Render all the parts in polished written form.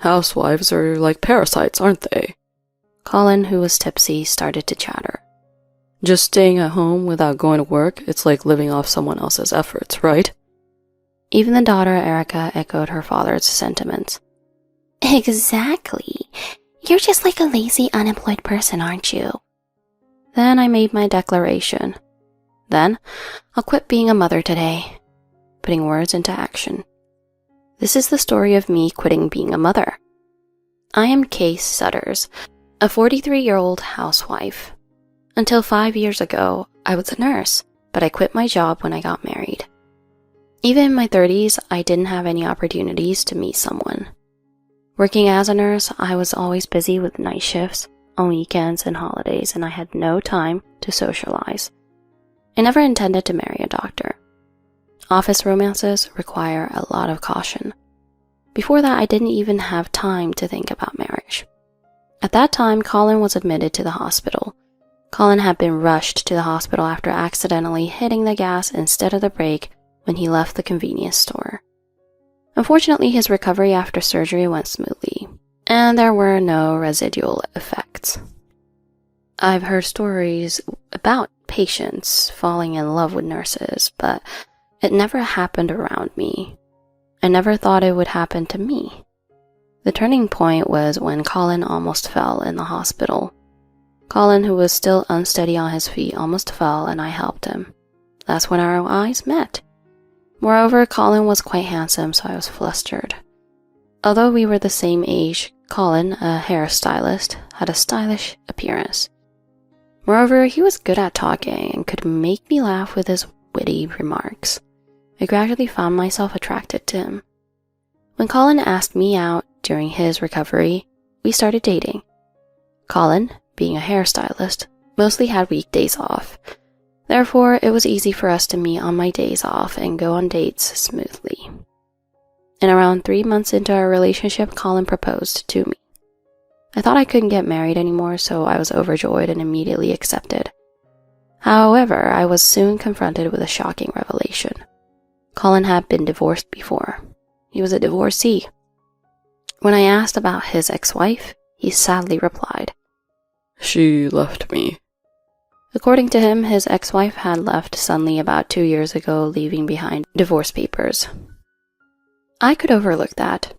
Housewives are like parasites, aren't they? Colin, who was tipsy, started to chatter. Just staying at home without going to work, it's like living off someone else's efforts, right? Even the daughter, Erica, echoed her father's sentiments. Exactly. You're just like a lazy, unemployed person, aren't you? Then I made my declaration. Then, I'll quit being a mother today, putting words into action. This is the story of me quitting being a mother. I am Kay Sutters, a 43-year-old housewife. Until 5 years ago, I was a nurse, but I quit my job when I got married. Even in my 30s, I didn't have any opportunities to meet someone. Working as a nurse, I was always busy with night shifts, on weekends and holidays, and I had no time to socialize. I never intended to marry a doctor. Office romances require a lot of caution. Before that, I didn't even have time to think about marriage. At that time, Colin was admitted to the hospital. Colin had been rushed to the hospital after accidentally hitting the gas instead of the brake when he left the convenience store. Unfortunately, his recovery after surgery went smoothly, and there were no residual effects. I've heard stories about patients falling in love with nurses, but it never happened around me. I never thought it would happen to me. The turning point was when Colin almost fell in the hospital. Colin, who was still unsteady on his feet, almost fell, and I helped him. That's when our eyes met. Moreover, Colin was quite handsome, so I was flustered. Although we were the same age, Colin, a hairstylist, had a stylish appearance. Moreover, he was good at talking and could make me laugh with his witty remarks. I gradually found myself attracted to him. When Colin asked me out during his recovery, we started dating. Colin, being a hairstylist, mostly had weekdays off. Therefore, it was easy for us to meet on my days off and go on dates smoothly. And around 3 months into our relationship, Colin proposed to me. I thought I couldn't get married anymore, so I was overjoyed and immediately accepted. However, I was soon confronted with a shocking revelation. Colin had been divorced before. He was a divorcee. When I asked about his ex-wife, he sadly replied, "She left me." According to him, his ex-wife had left suddenly about 2 years ago, leaving behind divorce papers. I could overlook that.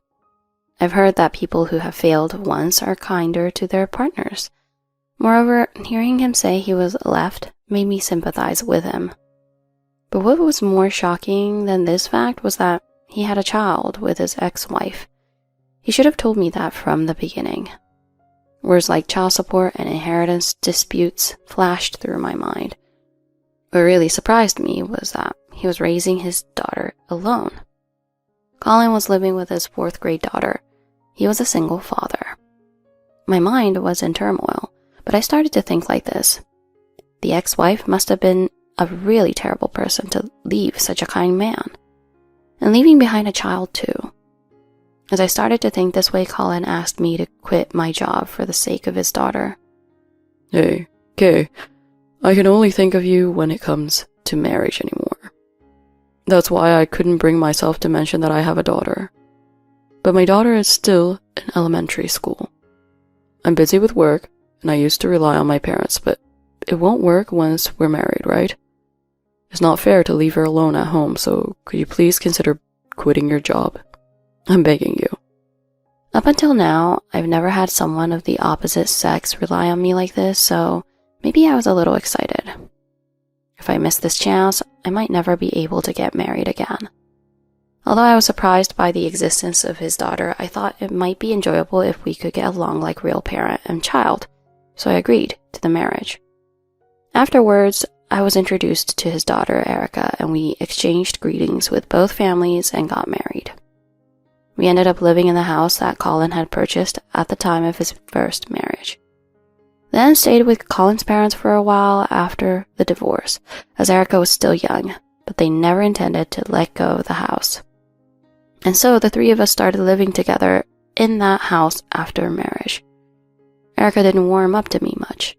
I've heard that people who have failed once are kinder to their partners. Moreover, hearing him say he was left made me sympathize with him. But what was more shocking than this fact was that he had a child with his ex-wife. He should have told me that from the beginning. Words like child support and inheritance disputes flashed through my mind. What really surprised me was that he was raising his daughter alone. Colin was living with his 4th grade daughter. He was a single father. My mind was in turmoil, but I started to think like this. The ex-wife must have been a really terrible person to leave such a kind man. And leaving behind a child too. As I started to think this way, Colin asked me to quit my job for the sake of his daughter. Hey, Kay, I can only think of you when it comes to marriage anymore. That's why I couldn't bring myself to mention that I have a daughter. But my daughter is still in elementary school. I'm busy with work, and I used to rely on my parents, but it won't work once we're married, right? It's not fair to leave her alone at home, so could you please consider quitting your job? I'm begging you. Up until now, I've never had someone of the opposite sex rely on me like this, so maybe I was a little excited. If I missed this chance, I might never be able to get married again. Although I was surprised by the existence of his daughter, I thought it might be enjoyable if we could get along like real parent and child, so I agreed to the marriage. Afterwards, I was introduced to his daughter, Erica, and we exchanged greetings with both families and got married. We ended up living in the house that Colin had purchased at the time of his first marriage. Then stayed with Colin's parents for a while after the divorce, as Erica was still young, but they never intended to let go of the house. And so the 3 of us started living together in that house after marriage. Erica didn't warm up to me much.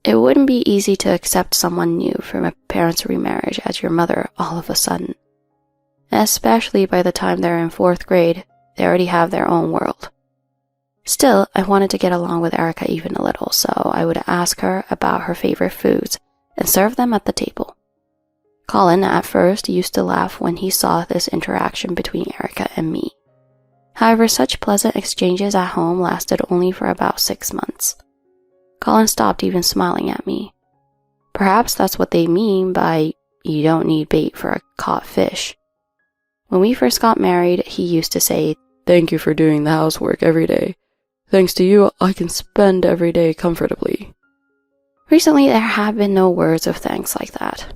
It wouldn't be easy to accept someone new from a parents' remarriage as your mother all of a sudden. Especially by the time they're in 4th grade, they already have their own world. Still, I wanted to get along with Erica even a little, so I would ask her about her favorite foods and serve them at the table. Colin at first used to laugh when he saw this interaction between Erica and me. However, such pleasant exchanges at home lasted only for about 6 months. Colin stopped even smiling at me. Perhaps that's what they mean by you don't need bait for a caught fish. When we first got married, he used to say, "Thank you for doing the housework every day. Thanks to you, I can spend every day comfortably." Recently, there have been no words of thanks like that.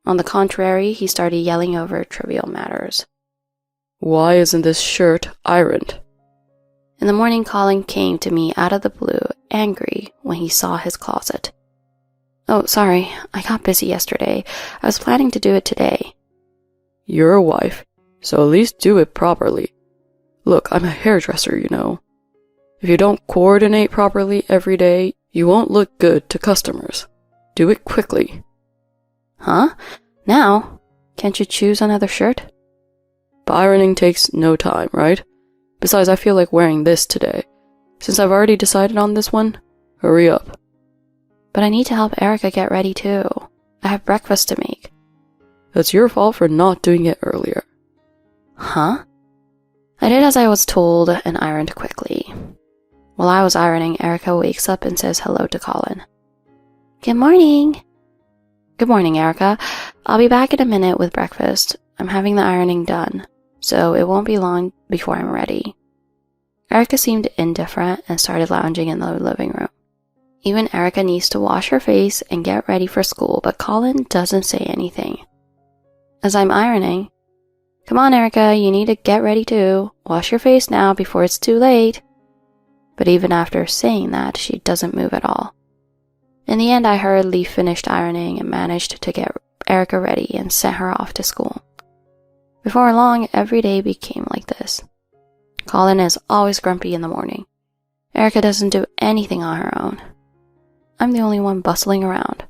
On the contrary, he started yelling over trivial matters. "Why isn't this shirt ironed?" In the morning, Colin came to me out of the blue, angry when he saw his closet. "Oh, sorry, I got busy yesterday. I was planning to do it today." "You're a wife, so at least do it properly. Look, I'm a hairdresser, you know. If you don't coordinate properly every day, you won't look good to customers. Do it quickly." "Huh? Now? Can't you choose another shirt?" "But ironing takes no time, right? Besides, I feel like wearing this today. Since I've already decided on this one, hurry up." "But I need to help Erica get ready too. I have breakfast to make." "That's your fault for not doing it earlier." "Huh?" I did as I was told and ironed quickly. While I was ironing, Erica wakes up and says hello to Colin. "Good morning." "Good morning, Erica. I'll be back in a minute with breakfast. I'm having the ironing done, so it won't be long before I'm ready." Erica seemed indifferent and started lounging in the living room. Even Erica needs to wash her face and get ready for school, but Colin doesn't say anything. As I'm ironing, "Come on, Erica, you need to get ready too. Wash your face now before it's too late." But even after saying that, she doesn't move at all. In the end, I hurriedly finished ironing and managed to get Erica ready and sent her off to school. Before long, every day became like this. Colin is always grumpy in the morning. Erica doesn't do anything on her own. I'm the only one bustling around.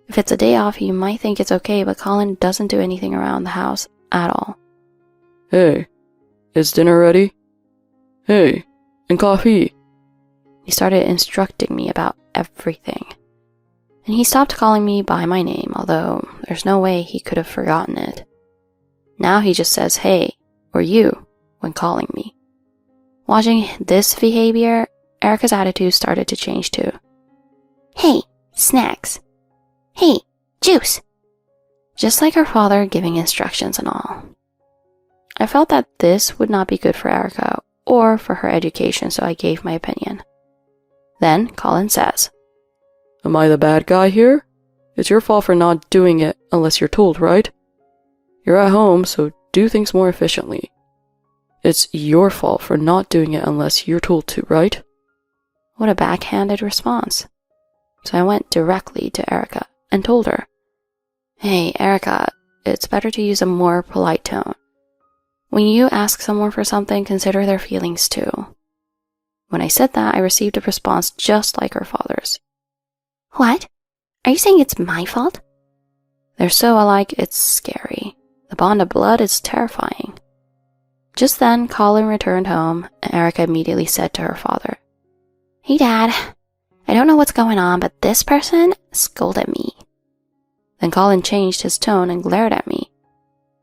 If it's a day off, you might think it's okay, but Colin doesn't do anything around the house at all. "Hey, is dinner ready? Hey, and coffee." He started instructing me about everything. And he stopped calling me by my name, although there's no way he could have forgotten it. Now he just says, "Hey," or "you," when calling me. Watching this behavior, Erica's attitude started to change too. "Hey, snacks. Hey, juice." Just like her father giving instructions and all. I felt that this would not be good for Erica or for her education, so I gave my opinion. Then Colin says, "Am I the bad guy here? It's your fault for not doing it unless you're told, right? You're at home, so do things more efficiently. It's your fault for not doing it unless you're told to, right?" What a backhanded response. So I went directly to Erica and told her, "Hey, Erica, it's better to use a more polite tone. When you ask someone for something, consider their feelings too." When I said that, I received a response just like her father's. "What? Are you saying it's my fault?" They're so alike, it's scary. The bond of blood is terrifying. Just then, Colin returned home, and Erica immediately said to her father, "Hey, Dad, I don't know what's going on, but this person scolded me." Then Colin changed his tone and glared at me.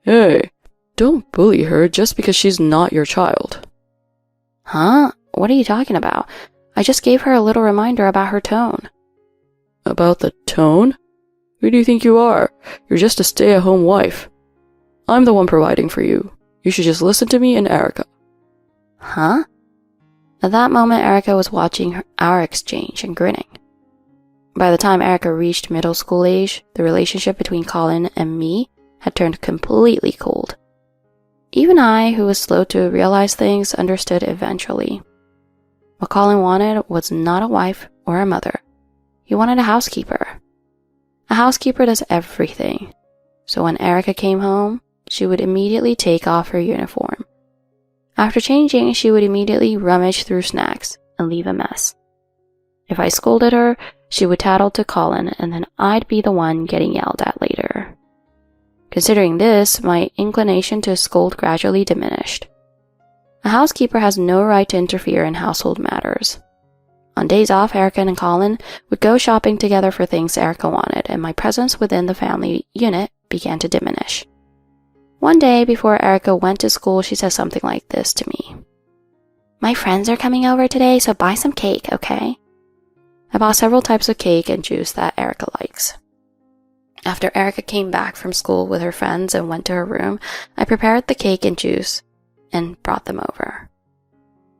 "Hey, don't bully her just because she's not your child." "Huh? What are you talking about? I just gave her a little reminder about her tone." "About the tone? Who do you think you are? You're just a stay-at-home wife. I'm the one providing for you. You should just listen to me and Erica." Huh? At that moment, Erica was watching our exchange and grinning. By the time Erica reached middle school age, the relationship between Colin and me had turned completely cold. Even I, who was slow to realize things, understood eventually. What Colin wanted was not a wife or a mother. He wanted a housekeeper. A housekeeper does everything. So when Erica came home, she would immediately take off her uniform. After changing, she would immediately rummage through snacks and leave a mess. If I scolded her, she would tattle to Colin, and then I'd be the one getting yelled at later. Considering this, my inclination to scold gradually diminished. A housekeeper has no right to interfere in household matters. On days off, Erica and Colin would go shopping together for things Erica wanted, and my presence within the family unit began to diminish. One day before Erica went to school, she said something like this to me. "My friends are coming over today, so buy some cake, okay?" I bought several types of cake and juice that Erica likes. After Erica came back from school with her friends and went to her room, I prepared the cake and juice and brought them over.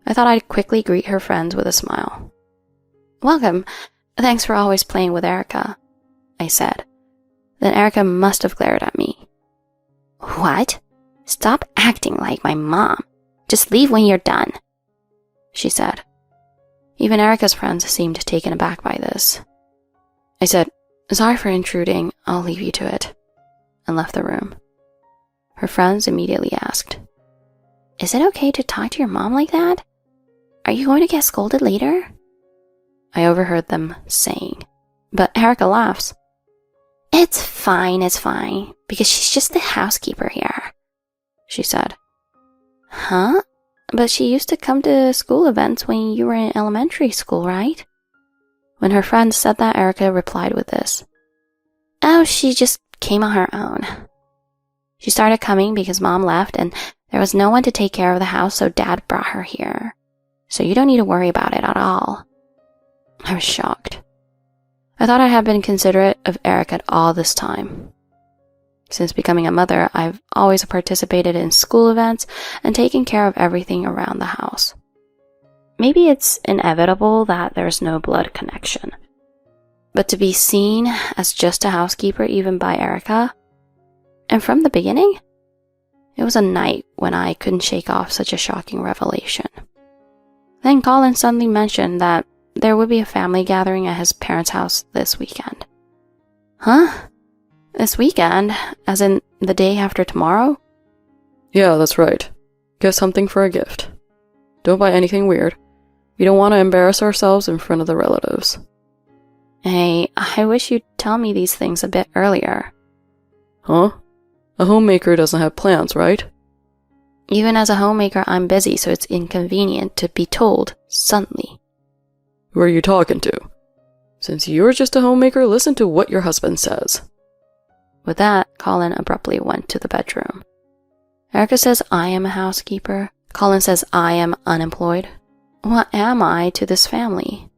I thought I'd quickly greet her friends with a smile. "Welcome. Thanks for always playing with Erica," I said. Then Erica must have glared at me. "What? Stop acting like my mom. Just leave when you're done," she said. Even Erica's friends seemed taken aback by this. I said, "Sorry for intruding, I'll leave you to it," and left the room. Her friends immediately asked, "Is it okay to talk to your mom like that? Are you going to get scolded later?" I overheard them saying, but Erica laughs. It's fine, because she's just the housekeeper here," she said. "Huh? But she used to come to school events when you were in elementary school, right?" When her friend said that, Erica replied with this. "Oh, she just came on her own. She started coming because Mom left and there was no one to take care of the house, so Dad brought her here. So you don't need to worry about it at all." I was shocked. I thought I had been considerate of Erica all this time. Since becoming a mother, I've always participated in school events and taken care of everything around the house. Maybe it's inevitable that there's no blood connection. But to be seen as just a housekeeper even by Erica, and from the beginning, it was a night when I couldn't shake off such a shocking revelation. Then Colin suddenly mentioned that there would be a family gathering at his parents' house this weekend. Huh? This weekend? As in the day after tomorrow? Yeah, that's right. Get something for a gift. Don't buy anything weird. We don't want to embarrass ourselves in front of the relatives. Hey, I wish you'd tell me these things a bit earlier. Huh? A homemaker doesn't have plans, right? Even as a homemaker, I'm busy, so it's inconvenient to be told suddenly. Who are you talking to? Since you're just a homemaker, listen to what your husband says. With that, Colin abruptly went to the bedroom. Erica says I am a housekeeper. Colin says I am unemployed. What am I to this family?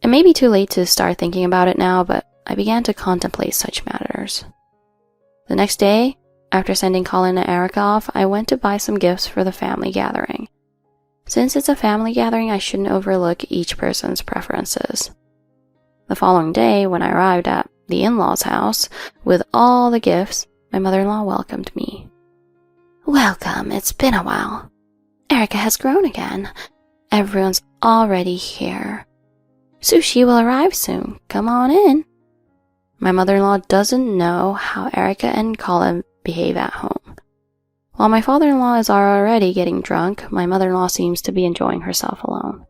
It may be too late to start thinking about it now, but I began to contemplate such matters. The next day, after sending Colin and Erica off, I went to buy some gifts for the family gathering. Since it's a family gathering, I shouldn't overlook each person's preferences. The following day, when I arrived at the in-laws' house with all the gifts, my mother-in-law welcomed me. "Welcome, it's been a while. Erica has grown again. Everyone's already here. Sushi will arrive soon. Come on in." My mother-in-law doesn't know how Erica and Colin behave at home. While my father-in-law is already getting drunk, my mother-in-law seems to be enjoying herself alone.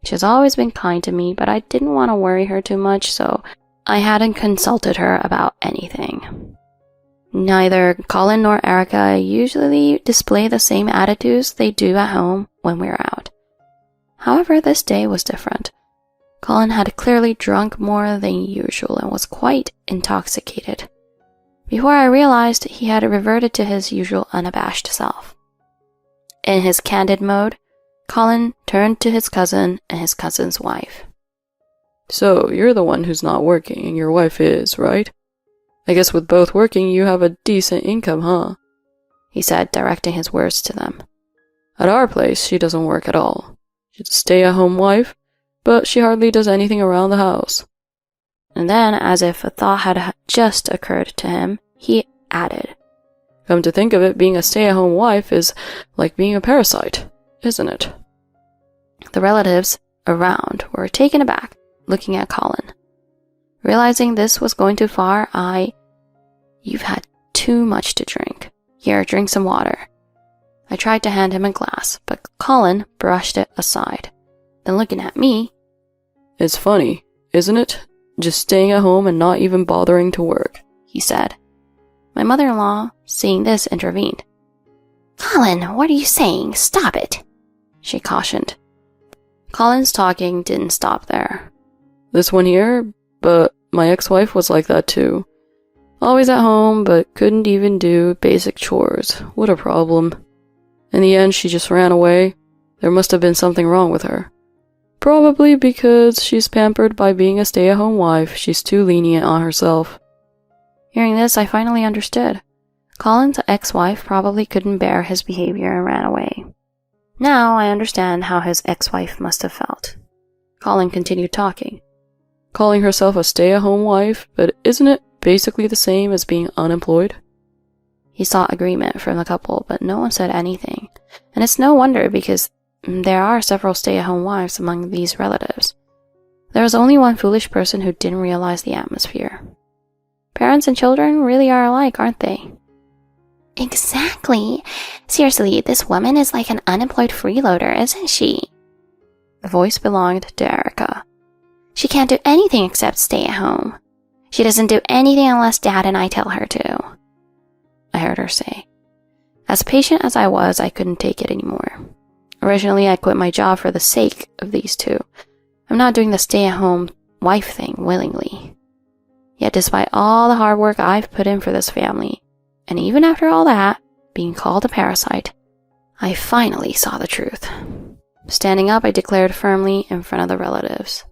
She has always been kind to me, but I didn't want to worry her too much, so I hadn't consulted her about anything. Neither Colin nor Erica usually display the same attitudes they do at home when we're out. However, this day was different. Colin had clearly drunk more than usual and was quite intoxicated. Before I realized, he had reverted to his usual unabashed self. In his candid mode, Colin turned to his cousin and his cousin's wife. "So, you're the one who's not working, and your wife is, right? I guess with both working, you have a decent income, huh?" he said, directing his words to them. "At our place, she doesn't work at all. She's a stay-at-home wife, but she hardly does anything around the house." And then, as if a thought had just occurred to him, he added, "Come to think of it, being a stay-at-home wife is like being a parasite, isn't it?" The relatives around were taken aback, looking at Colin. Realizing this was going too far, "You've had too much to drink. Here, drink some water." I tried to hand him a glass, but Colin brushed it aside. Then looking at me, "It's funny, isn't it? Just staying at home and not even bothering to work," he said. My mother-in-law, seeing this, intervened. Colin, what are you saying? Stop it, she cautioned. Colin's talking didn't stop there. This one here, but my ex-wife was like that too. Always at home, but couldn't even do basic chores. What a problem. In the end, she just ran away. There must have been something wrong with her. Probably because she's pampered by being a stay-at-home wife. She's too lenient on herself. Hearing this, I finally understood. Colin's ex-wife probably couldn't bear his behavior and ran away. Now I understand how his ex-wife must have felt. Colin continued talking. Calling herself a stay-at-home wife, but isn't it basically the same as being unemployed? He sought agreement from the couple, but no one said anything. And it's no wonder because there are several stay-at-home wives among these relatives. There was only one foolish person who didn't realize the atmosphere. Parents and children really are alike, aren't they? Exactly. Seriously, this woman is like an unemployed freeloader, isn't she? The voice belonged to Erica. She can't do anything except stay at home. She doesn't do anything unless Dad and I tell her to, I heard her say. As patient as I was, I couldn't take it anymore. Originally, I quit my job for the sake of these two. I'm not doing the stay-at-home wife thing willingly. Yet despite all the hard work I've put in for this family, and even after all that, being called a parasite, I finally saw the truth. Standing up, I declared firmly in front of the relatives.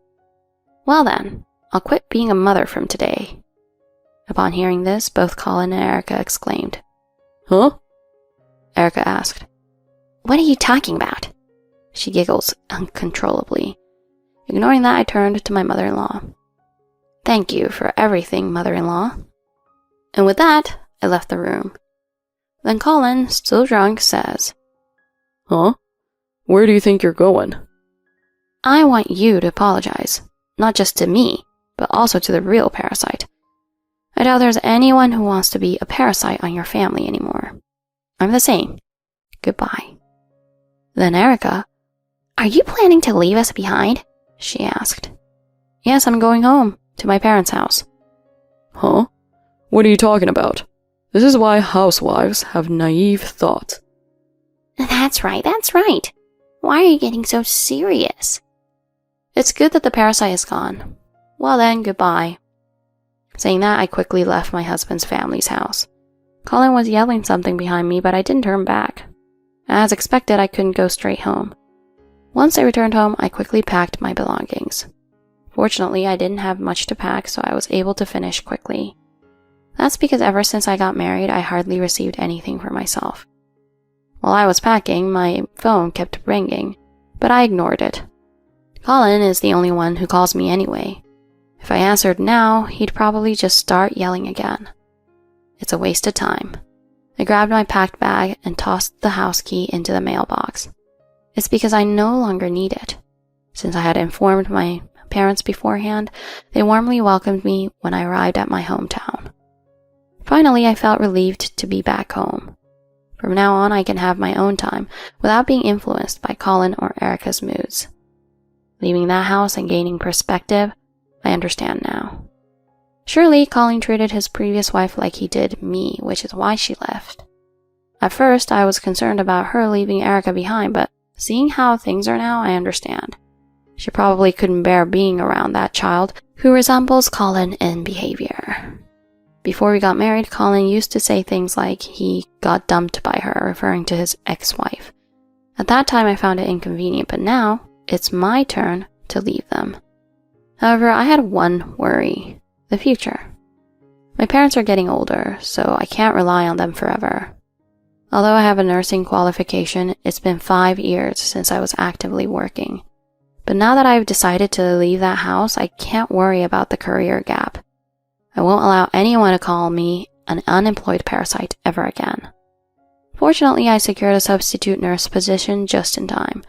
Well then, I'll quit being a mother from today. Upon hearing this, both Colin and Erica exclaimed. Huh? Erica asked. What are you talking about? She giggles uncontrollably. Ignoring that, I turned to my mother-in-law. Thank you for everything, mother-in-law. And with that, I left the room. Then Colin, still drunk, says, Huh? Where do you think you're going? I want you to apologize, not just to me, but also to the real parasite. I doubt there's anyone who wants to be a parasite on your family anymore. I'm the same. Goodbye. Then Erica, are you planning to leave us behind? She asked. Yes, I'm going home, to my parents' house. Huh? What are you talking about? This is why housewives have naive thoughts. That's right. Why are you getting so serious? It's good that the parasite is gone. Well then, goodbye. Saying that, I quickly left my husband's family's house. Colin was yelling something behind me, but I didn't turn back. As expected, I couldn't go straight home. Once I returned home, I quickly packed my belongings. Fortunately, I didn't have much to pack, so I was able to finish quickly. That's because ever since I got married, I hardly received anything for myself. While I was packing, my phone kept ringing, but I ignored it. Colin is the only one who calls me anyway. If I answered now, he'd probably just start yelling again. It's a waste of time. I grabbed my packed bag and tossed the house key into the mailbox. It's because I no longer need it. Since I had informed my parents beforehand, they warmly welcomed me when I arrived at my hometown. Finally, I felt relieved to be back home. From now on, I can have my own time without being influenced by Colin or Erica's moods. Leaving that house and gaining perspective, I understand now. Surely, Colin treated his previous wife like he did me, which is why she left. At first, I was concerned about her leaving Erica behind, but seeing how things are now, I understand. She probably couldn't bear being around that child who resembles Colin in behavior. Before we got married, Colin used to say things like he got dumped by her, referring to his ex-wife. At that time, I found it inconvenient, but now it's my turn to leave them. However, I had one worry: the future. My parents are getting older, so I can't rely on them forever. Although I have a nursing qualification, it's been 5 years since I was actively working. But now that I've decided to leave that house, I can't worry about the career gap. I won't allow anyone to call me an unemployed parasite ever again. Fortunately, I secured a substitute nurse position just in time.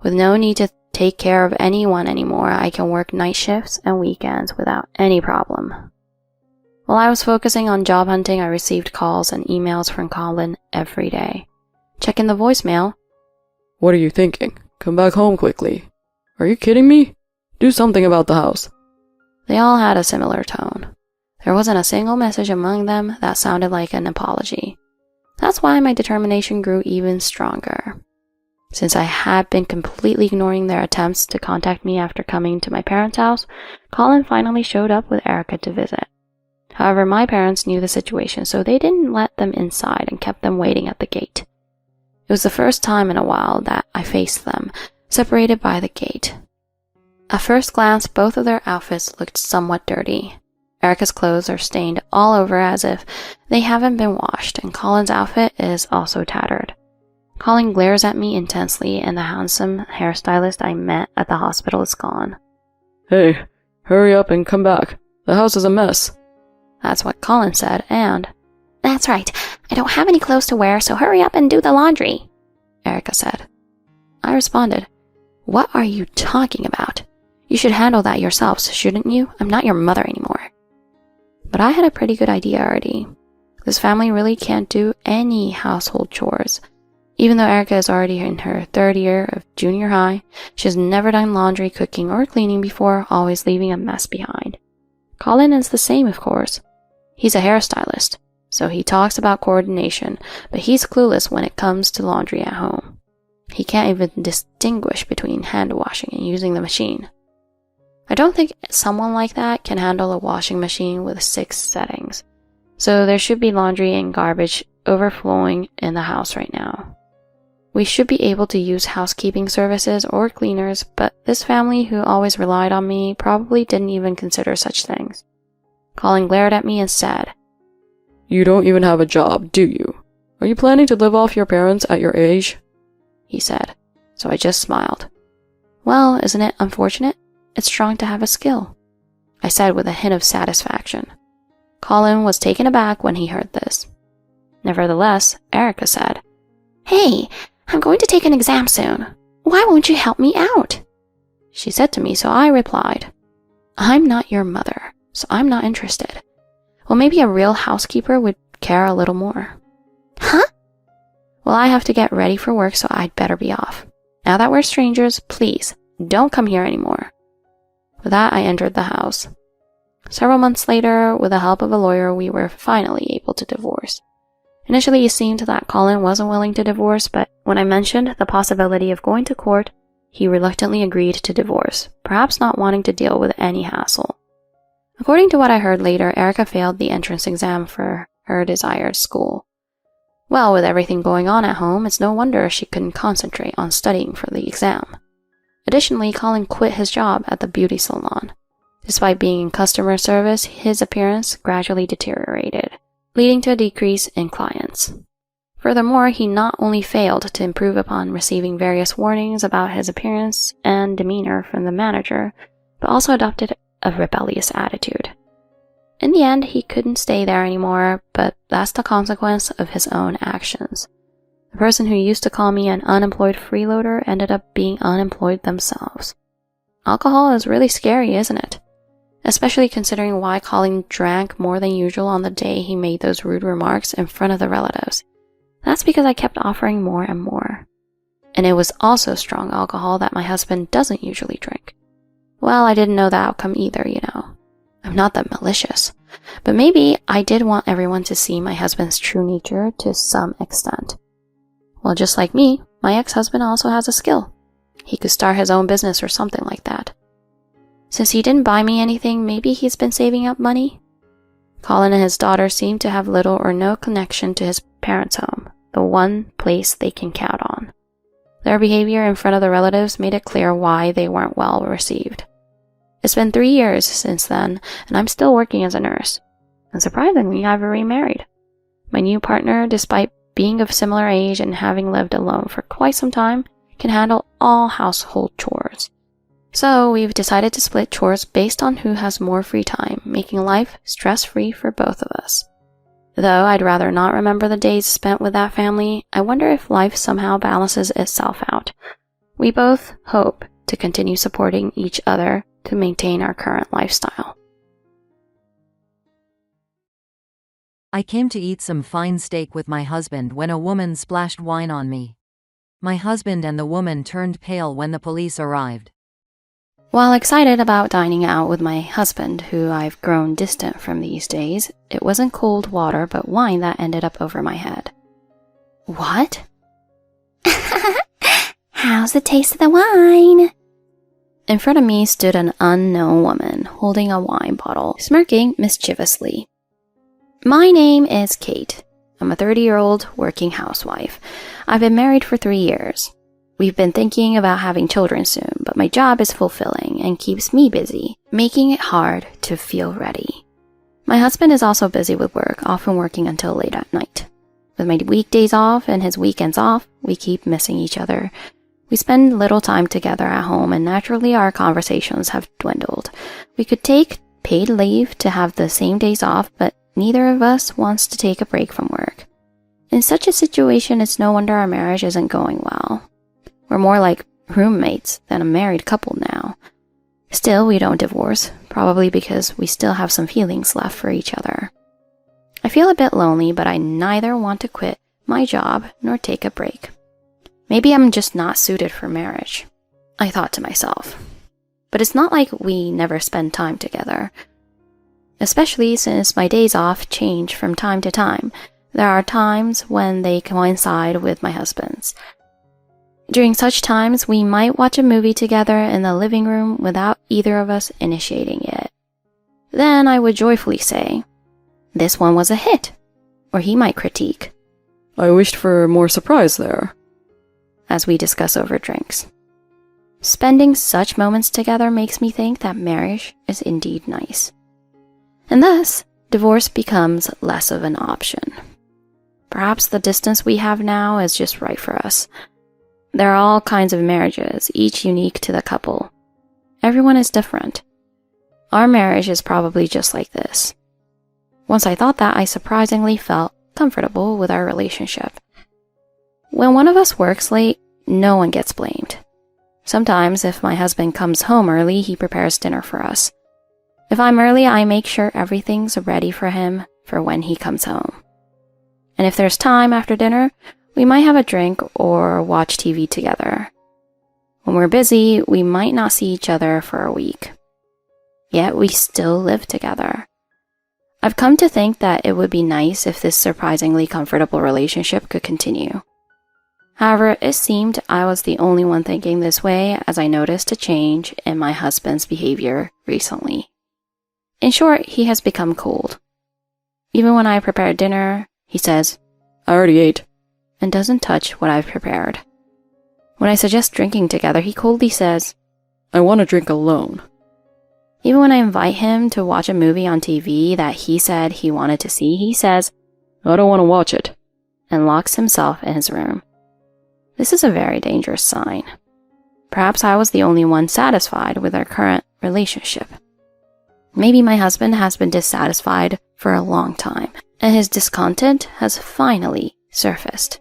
With no need to take care of anyone anymore, I can work night shifts and weekends without any problem. While I was focusing on job hunting, I received calls and emails from Colin every day. Checking the voicemail. What are you thinking? Come back home quickly. Are you kidding me? Do something about the house. They all had a similar tone. There wasn't a single message among them that sounded like an apology. That's why my determination grew even stronger. Since I had been completely ignoring their attempts to contact me after coming to my parents' house, Colin finally showed up with Erica to visit. However, my parents knew the situation, so they didn't let them inside and kept them waiting at the gate. It was the first time in a while that I faced them, separated by the gate. At first glance, both of their outfits looked somewhat dirty. Erica's clothes are stained all over as if they haven't been washed, and Colin's outfit is also tattered. Colin glares at me intensely, and the handsome hairstylist I met at the hospital is gone. Hey, hurry up and come back. The house is a mess. That's what Colin said, and that's right, I don't have any clothes to wear, so hurry up and do the laundry, Erica said. I responded, What are you talking about? You should handle that yourselves, shouldn't you? I'm not your mother anymore. But I had a pretty good idea already. This family really can't do any household chores. Even though Erica is already in her 3rd year of junior high, she has never done laundry, cooking, or cleaning before, always leaving a mess behind. Colin is the same, of course. He's a hairstylist, so he talks about coordination, but he's clueless when it comes to laundry at home. He can't even distinguish between hand washing and using the machine. I don't think someone like that can handle a washing machine with 6 settings, so there should be laundry and garbage overflowing in the house right now. We should be able to use housekeeping services or cleaners, but this family who always relied on me probably didn't even consider such things. Colin glared at me and said, You don't even have a job, do you? Are you planning to live off your parents at your age? He said, so I just smiled. Well, isn't it unfortunate? It's strong to have a skill, I said with a hint of satisfaction. Colin was taken aback when he heard this. Nevertheless, Erica said, Hey, I'm going to take an exam soon. Why won't you help me out? She said to me, so I replied, I'm not your mother, so I'm not interested. Well, maybe a real housekeeper would care a little more. Huh? Well, I have to get ready for work, so I'd better be off. Now that we're strangers, please, don't come here anymore. With that, I entered the house. Several months later, with the help of a lawyer, we were finally able to divorce. Initially, it seemed that Colin wasn't willing to divorce, but when I mentioned the possibility of going to court, he reluctantly agreed to divorce, perhaps not wanting to deal with any hassle. According to what I heard later, Erica failed the entrance exam for her desired school. Well, with everything going on at home, it's no wonder she couldn't concentrate on studying for the exam. Additionally, Colin quit his job at the beauty salon. Despite being in customer service, his appearance gradually deteriorated, leading to a decrease in clients. Furthermore, he not only failed to improve upon receiving various warnings about his appearance and demeanor from the manager, but also adopted a rebellious attitude. In the end, he couldn't stay there anymore, but that's the consequence of his own actions. The person who used to call me an unemployed freeloader ended up being unemployed themselves. Alcohol is really scary, isn't it? Especially considering why Colin drank more than usual on the day he made those rude remarks in front of the relatives. That's because I kept offering more and more. And it was also strong alcohol that my husband doesn't usually drink. Well, I didn't know the outcome either, you know. I'm not that malicious. But maybe I did want everyone to see my husband's true nature to some extent. Well, just like me, my ex-husband also has a skill. He could start his own business or something like that. Since he didn't buy me anything, maybe he's been saving up money? Colin and his daughter seem to have little or no connection to his parents' home, the one place they can count on. Their behavior in front of the relatives made it clear why they weren't well received. It's been 3 years since then, and I'm still working as a nurse. And surprisingly, I've remarried. My new partner, despite being of similar age and having lived alone for quite some time, can handle all household chores. So we've decided to split chores based on who has more free time, making life stress-free for both of us. Though I'd rather not remember the days spent with that family, I wonder if life somehow balances itself out. We both hope to continue supporting each other to maintain our current lifestyle. I came to eat some fine steak with my husband when a woman splashed wine on me. My husband and the woman turned pale when the police arrived. While excited about dining out with my husband, who I've grown distant from these days, it wasn't cold water but wine that ended up over my head. What? How's the taste of the wine? In front of me stood an unknown woman holding a wine bottle, smirking mischievously. My name is Kate. I'm a 30-year-old working housewife. I've been married for 3 years. We've been thinking about having children soon, but my job is fulfilling and keeps me busy, making it hard to feel ready. My husband is also busy with work, often working until late at night. With my weekdays off and his weekends off, we keep missing each other. We spend little time together at home, and naturally our conversations have dwindled. We could take paid leave to have the same days off, but neither of us wants to take a break from work. In such a situation, it's no wonder our marriage isn't going well. We're more like roommates than a married couple now. Still, we don't divorce, probably because we still have some feelings left for each other. I feel a bit lonely, but I neither want to quit my job nor take a break. Maybe I'm just not suited for marriage, I thought to myself. But it's not like we never spend time together. Especially since my days off change from time to time. There are times when they coincide with my husband's. During such times, we might watch a movie together in the living room without either of us initiating it. Then I would joyfully say, "This one was a hit," or he might critique, "I wished for more surprise there," as we discuss over drinks. Spending such moments together makes me think that marriage is indeed nice. And thus, divorce becomes less of an option. Perhaps the distance we have now is just right for us. There are all kinds of marriages, each unique to the couple. Everyone is different. Our marriage is probably just like this. Once I thought that, I surprisingly felt comfortable with our relationship. When one of us works late, no one gets blamed. Sometimes, if my husband comes home early, he prepares dinner for us. If I'm early, I make sure everything's ready for him for when he comes home. And if there's time after dinner, we might have a drink or watch TV together. When we're busy, we might not see each other for a week. Yet we still live together. I've come to think that it would be nice if this surprisingly comfortable relationship could continue. However, it seemed I was the only one thinking this way, as I noticed a change in my husband's behavior recently. In short, he has become cold. Even when I prepare dinner, he says, "I already ate," and doesn't touch what I've prepared. When I suggest drinking together, he coldly says, "I want to drink alone." Even when I invite him to watch a movie on TV that he said he wanted to see, he says, "I don't want to watch it," and locks himself in his room. This is a very dangerous sign. Perhaps I was the only one satisfied with our current relationship. Maybe my husband has been dissatisfied for a long time, and his discontent has finally surfaced.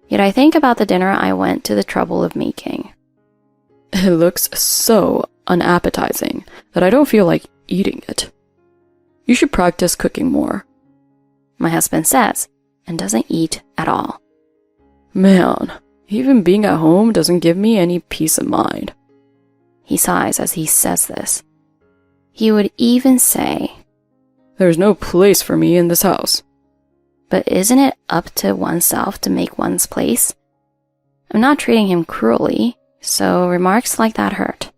Yet I think about the dinner I went to the trouble of making. It looks so unappetizing that I don't feel like eating it. You should practice cooking more, my husband says, and doesn't eat at all. Man, even being at home doesn't give me any peace of mind. He sighs as he says this. He would even say, "There's no place for me in this house." But isn't it up to oneself to make one's place? I'm not treating him cruelly, so remarks like that hurt.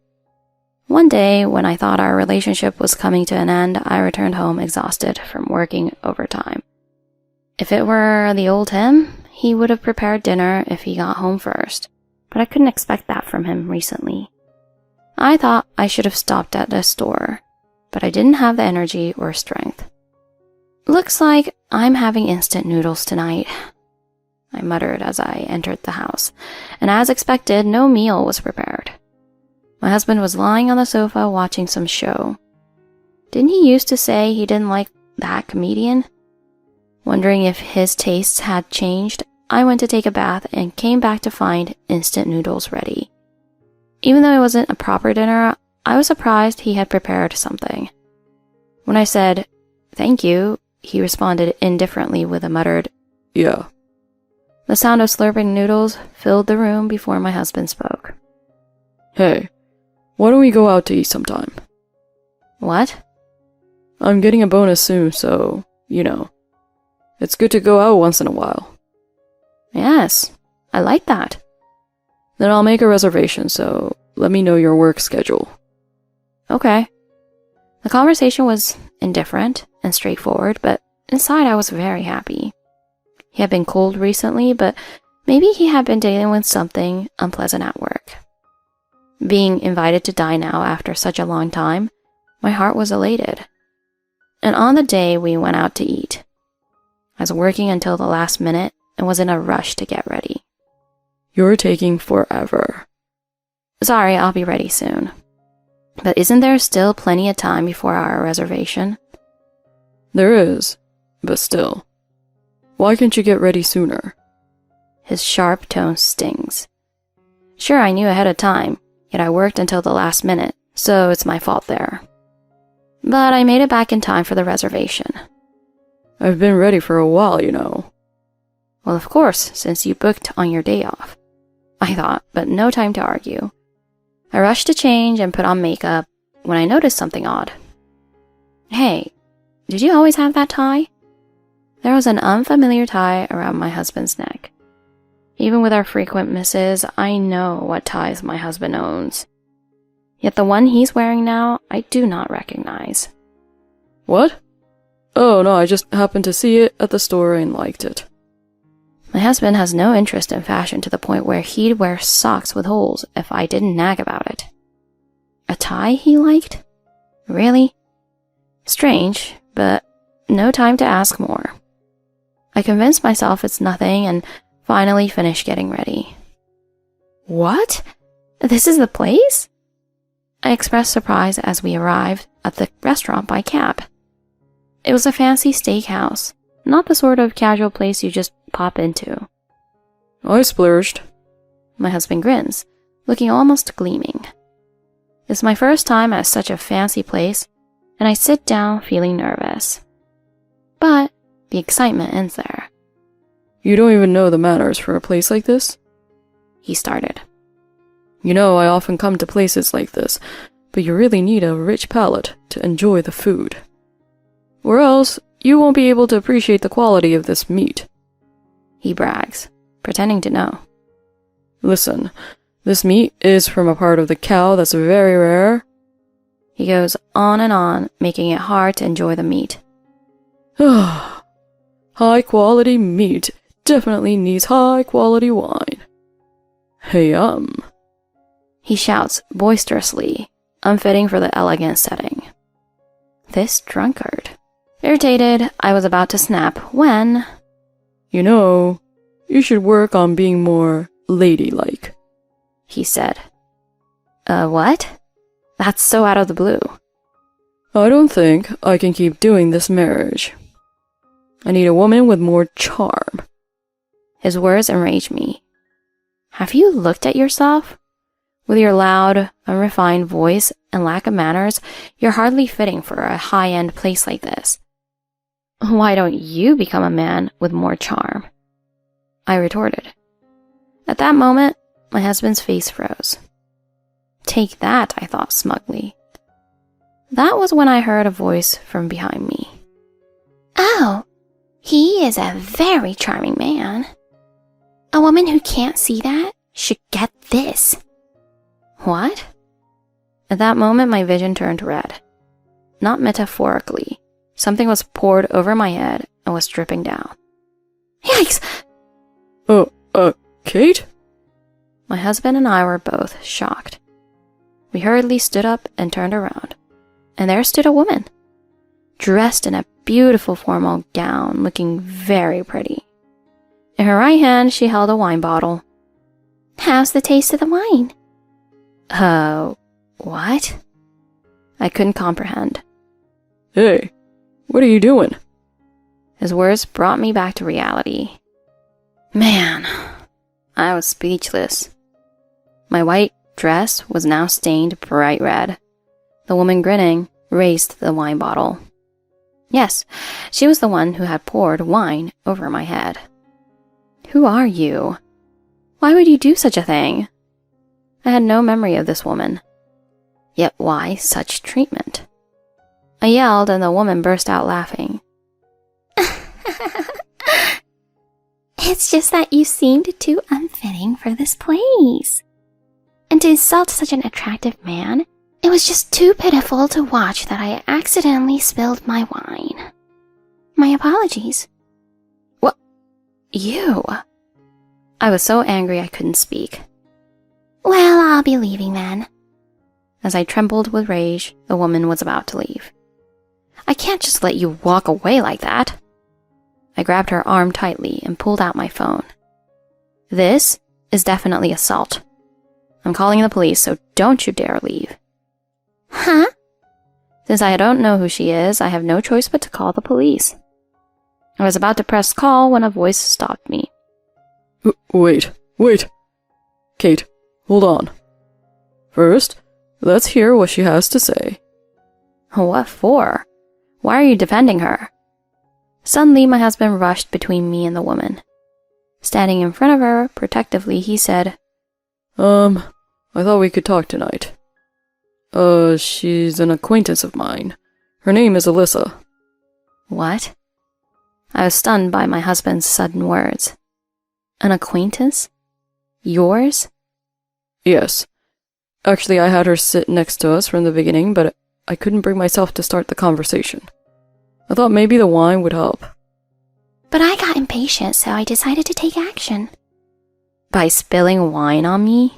One day, when I thought our relationship was coming to an end, I returned home exhausted from working overtime. If it were the old him, he would have prepared dinner if he got home first, but I couldn't expect that from him recently. I thought I should have stopped at the store, but I didn't have the energy or strength. Looks like I'm having instant noodles tonight, I muttered as I entered the house, and as expected, no meal was prepared. My husband was lying on the sofa watching some show. Didn't he used to say he didn't like that comedian? Wondering if his tastes had changed, I went to take a bath and came back to find instant noodles ready. Even though it wasn't a proper dinner, I was surprised he had prepared something. When I said, "Thank you," he responded indifferently with a muttered, "Yeah." The sound of slurping noodles filled the room before my husband spoke. "Hey, why don't we go out to eat sometime?" "What?" "I'm getting a bonus soon, so, it's good to go out once in a while." Yes, I like that. Then I'll make a reservation, so let me know your work schedule. Okay. The conversation was indifferent and straightforward, but inside I was very happy. He had been cold recently, but maybe he had been dealing with something unpleasant at work. Being invited to dine out after such a long time, my heart was elated. And on the day we went out to eat, I was working until the last minute and was in a rush to get ready. You're taking forever. Sorry, I'll be ready soon. But isn't there still plenty of time before our reservation? There is, but still. Why can't you get ready sooner? His sharp tone stings. Sure, I knew ahead of time, yet I worked until the last minute, so it's my fault there. But I made it back in time for the reservation. I've been ready for a while, you know. Well, of course, since you booked on your day off. I thought, but no time to argue. I rushed to change and put on makeup when I noticed something odd. Hey, did you always have that tie? There was an unfamiliar tie around my husband's neck. Even with our frequent misses, I know what ties my husband owns. Yet the one he's wearing now, I do not recognize. What? Oh no, I just happened to see it at the store and liked it. My husband has no interest in fashion to the point where he'd wear socks with holes if I didn't nag about it. A tie he liked? Really? Strange, but no time to ask more. I convinced myself it's nothing and finally finished getting ready. What? This is the place? I expressed surprise as we arrived at the restaurant by cab. It was a fancy steakhouse, not the sort of casual place you just pop into. I splurged. My husband grins, looking almost gleaming. It's my first time at such a fancy place, and I sit down feeling nervous. But the excitement ends there. You don't even know the manners for a place like this? He started. You know, I often come to places like this, but you really need a rich palate to enjoy the food. Or else, you won't be able to appreciate the quality of this meat. He brags, pretending to know. Listen, this meat is from a part of the cow that's very rare. He goes on and on, making it hard to enjoy the meat. High quality meat definitely needs high quality wine. Hey, He shouts boisterously, unfitting for the elegant setting. This drunkard. Irritated, I was about to snap when... You know, you should work on being more ladylike, he said. What? That's so out of the blue. I don't think I can keep doing this marriage. I need a woman with more charm. His words enraged me. Have you looked at yourself? With your loud, unrefined voice and lack of manners, you're hardly fitting for a high-end place like this. Why don't you become a man with more charm? I retorted. At that moment, my husband's face froze. Take that, I thought smugly. That was when I heard a voice from behind me. Oh, he is a very charming man. A woman who can't see that should get this. What? At that moment, my vision turned red. Not metaphorically. Something was poured over my head and was dripping down. Yikes! Kate? My husband and I were both shocked. We hurriedly stood up and turned around. And there stood a woman, dressed in a beautiful formal gown, looking very pretty. In her right hand, she held a wine bottle. How's the taste of the wine? What? I couldn't comprehend. Hey, what are you doing? His words brought me back to reality. Man, I was speechless. My white dress was now stained bright red. The woman, grinning, raised the wine bottle. Yes, she was the one who had poured wine over my head. Who are you? Why would you do such a thing? I had no memory of this woman. Yet why such treatment? I yelled and the woman burst out laughing. It's just that you seemed too unfitting for this place. And to insult such an attractive man, it was just too pitiful to watch that I accidentally spilled my wine. My apologies. What? You? I was so angry I couldn't speak. Well, I'll be leaving then. As I trembled with rage, the woman was about to leave. I can't just let you walk away like that. I grabbed her arm tightly and pulled out my phone. This is definitely assault. I'm calling the police, so don't you dare leave. Huh? Since I don't know who she is, I have no choice but to call the police. I was about to press call when a voice stopped me. Wait. Kate, hold on. First, let's hear what she has to say. What for? Why are you defending her? Suddenly, my husband rushed between me and the woman. Standing in front of her, protectively, he said, I thought we could talk tonight. She's an acquaintance of mine. Her name is Alyssa. What? I was stunned by my husband's sudden words. An acquaintance? Yours? Yes. Actually, I had her sit next to us from the beginning, but I couldn't bring myself to start the conversation. I thought maybe the wine would help. But I got impatient, so I decided to take action. By spilling wine on me?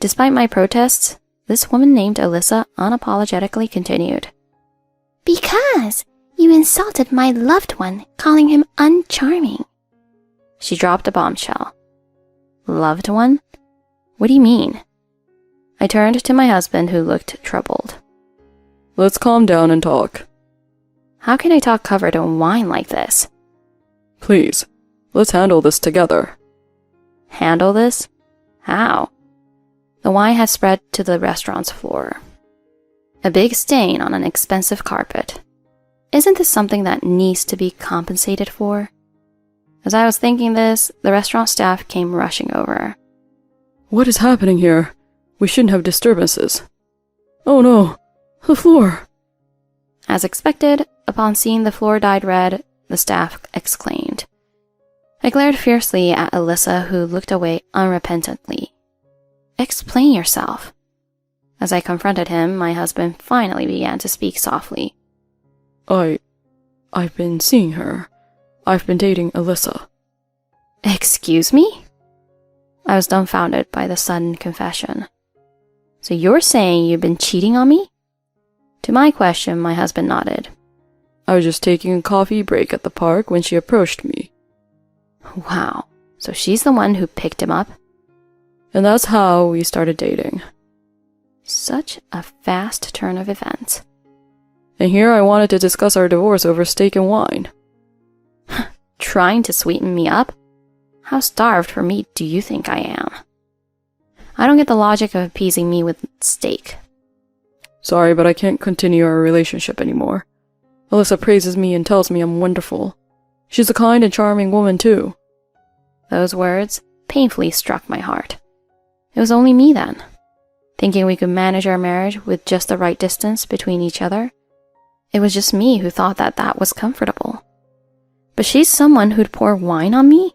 Despite my protests, this woman named Alyssa unapologetically continued. Because you insulted my loved one, calling him uncharming. She dropped a bombshell. Loved one? What do you mean? I turned to my husband, who looked troubled. Let's calm down and talk. How can I talk covered in wine like this? Please, let's handle this together. Handle this? How? The wine had spread to the restaurant's floor. A big stain on an expensive carpet. Isn't this something that needs to be compensated for? As I was thinking this, the restaurant staff came rushing over. What is happening here? We shouldn't have disturbances. Oh no, the floor. As expected, upon seeing the floor dyed red, the staff exclaimed. I glared fiercely at Alyssa, who looked away unrepentantly. Explain yourself. As I confronted him, my husband finally began to speak softly. I've been seeing her. I've been dating Alyssa. Excuse me? I was dumbfounded by the sudden confession. So you're saying you've been cheating on me? To my question, my husband nodded. I was just taking a coffee break at the park when she approached me. Wow, so she's the one who picked him up? And that's how we started dating. Such a fast turn of events. And here I wanted to discuss our divorce over steak and wine. Trying to sweeten me up? How starved for meat do you think I am? I don't get the logic of appeasing me with steak. Sorry, but I can't continue our relationship anymore. Alyssa praises me and tells me I'm wonderful. She's a kind and charming woman, too. Those words painfully struck my heart. It was only me then. Thinking we could manage our marriage with just the right distance between each other. It was just me who thought that that was comfortable. But she's someone who'd pour wine on me?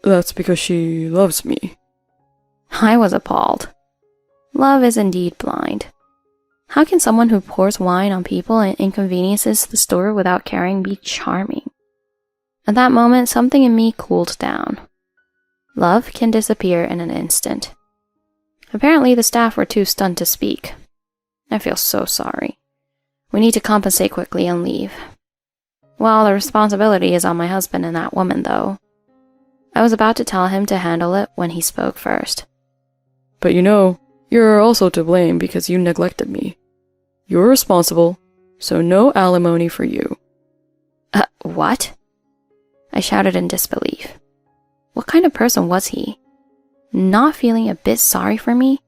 That's because she loves me. I was appalled. Love is indeed blind. How can someone who pours wine on people and inconveniences the store without caring be charming? At that moment, something in me cooled down. Love can disappear in an instant. Apparently, the staff were too stunned to speak. I feel so sorry. We need to compensate quickly and leave. Well, the responsibility is on my husband and that woman, though. I was about to tell him to handle it when he spoke first. But you're also to blame because you neglected me. You're responsible, so no alimony for you. What? I shouted in disbelief. What kind of person was he? Not feeling a bit sorry for me?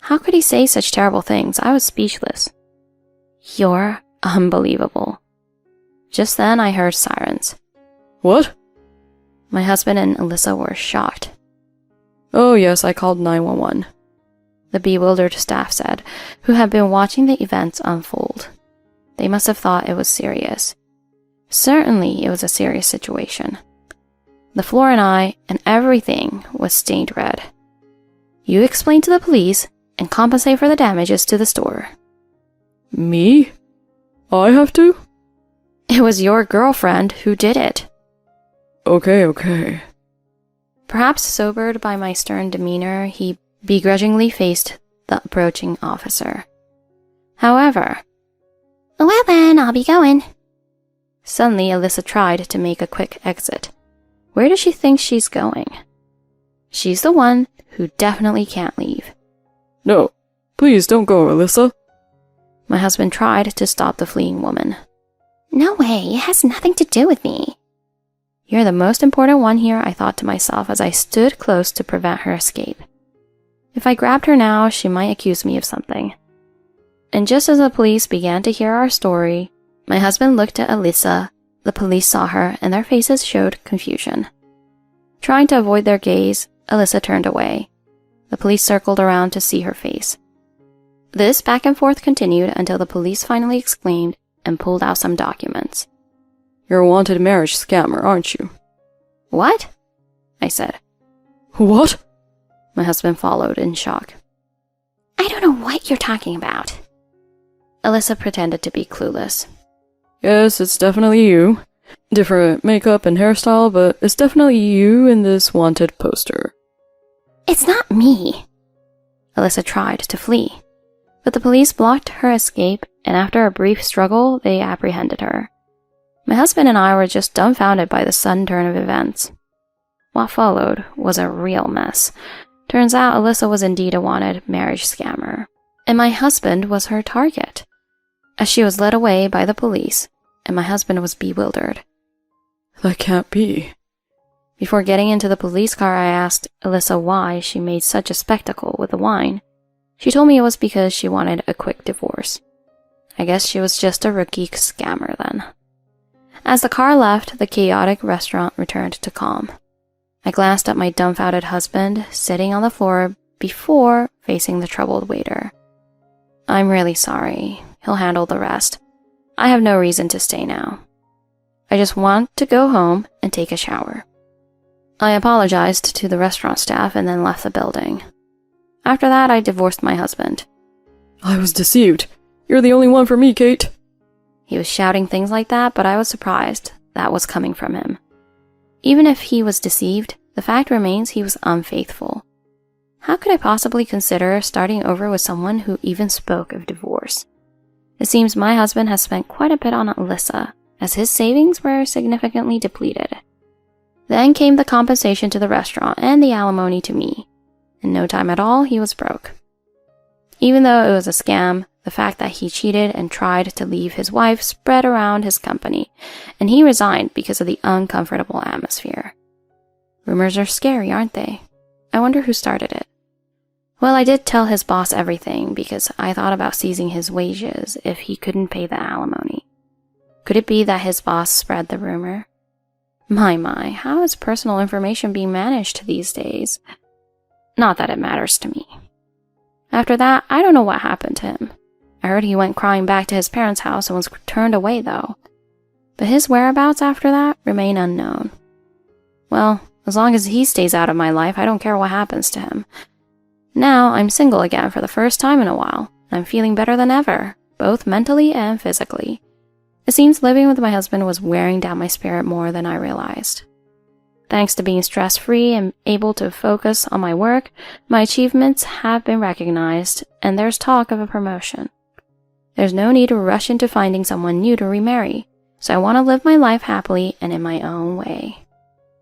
How could he say such terrible things? I was speechless. You're unbelievable. Just then I heard sirens. What? My husband and Alyssa were shocked. Oh yes, I called 911. The bewildered staff said, who had been watching the events unfold. They must have thought it was serious. Certainly, it was a serious situation. The floor and I, and everything, was stained red. You explain to the police and compensate for the damages to the store. Me? I have to? It was your girlfriend who did it. Okay. Perhaps sobered by my stern demeanor, he begrudgingly faced the approaching officer. However, well then, I'll be going. Suddenly, Alyssa tried to make a quick exit. Where does she think she's going? She's the one who definitely can't leave. No, please don't go, Alyssa. My husband tried to stop the fleeing woman. No way, it has nothing to do with me. You're the most important one here, I thought to myself as I stood close to prevent her escape. If I grabbed her now, she might accuse me of something. And just as the police began to hear our story, my husband looked at Alyssa. The police saw her, and their faces showed confusion. Trying to avoid their gaze, Alyssa turned away. The police circled around to see her face. This back and forth continued until the police finally exclaimed and pulled out some documents. You're a wanted marriage scammer, aren't you? What? I said. What? My husband followed in shock. I don't know what you're talking about. Alyssa pretended to be clueless. Yes, it's definitely you. Different makeup and hairstyle, but it's definitely you in this wanted poster. It's not me. Alyssa tried to flee, but the police blocked her escape, and after a brief struggle, they apprehended her. My husband and I were just dumbfounded by the sudden turn of events. What followed was a real mess. Turns out Alyssa was indeed a wanted marriage scammer, and my husband was her target, as she was led away by the police, and my husband was bewildered. That can't be. Before getting into the police car, I asked Alyssa why she made such a spectacle with the wine. She told me it was because she wanted a quick divorce. I guess she was just a rookie scammer then. As the car left, the chaotic restaurant returned to calm. I glanced at my dumbfounded husband, sitting on the floor before facing the troubled waiter. I'm really sorry. He'll handle the rest. I have no reason to stay now. I just want to go home and take a shower. I apologized to the restaurant staff and then left the building. After that, I divorced my husband. I was deceived. You're the only one for me, Kate. He was shouting things like that, but I was surprised that was coming from him. Even if he was deceived, the fact remains he was unfaithful. How could I possibly consider starting over with someone who even spoke of divorce? It seems my husband has spent quite a bit on Alyssa, as his savings were significantly depleted. Then came the compensation to the restaurant and the alimony to me. In no time at all, he was broke. Even though it was a scam, the fact that he cheated and tried to leave his wife spread around his company, and he resigned because of the uncomfortable atmosphere. Rumors are scary, aren't they? I wonder who started it. Well, I did tell his boss everything because I thought about seizing his wages if he couldn't pay the alimony. Could it be that his boss spread the rumor? My, how is personal information being managed these days? Not that it matters to me. After that, I don't know what happened to him. I heard he went crying back to his parents' house and was turned away though. But his whereabouts after that remain unknown. Well, as long as he stays out of my life, I don't care what happens to him. Now, I'm single again for the first time in a while. I'm feeling better than ever, both mentally and physically. It seems living with my husband was wearing down my spirit more than I realized. Thanks to being stress-free and able to focus on my work, my achievements have been recognized, and there's talk of a promotion. There's no need to rush into finding someone new to remarry, so I want to live my life happily and in my own way.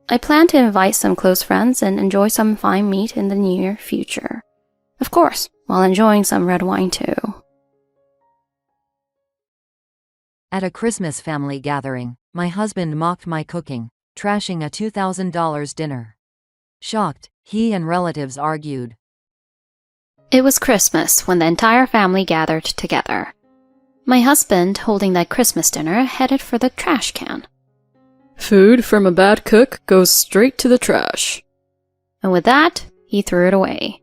I plan to invite some close friends and enjoy some fine meat in the near future. Of course, while enjoying some red wine too. At a Christmas family gathering, my husband mocked my cooking, trashing a $2,000 dinner. Shocked, he and relatives argued. It was Christmas when the entire family gathered together. My husband, holding that Christmas dinner, headed for the trash can. Food from a bad cook goes straight to the trash. And with that, he threw it away.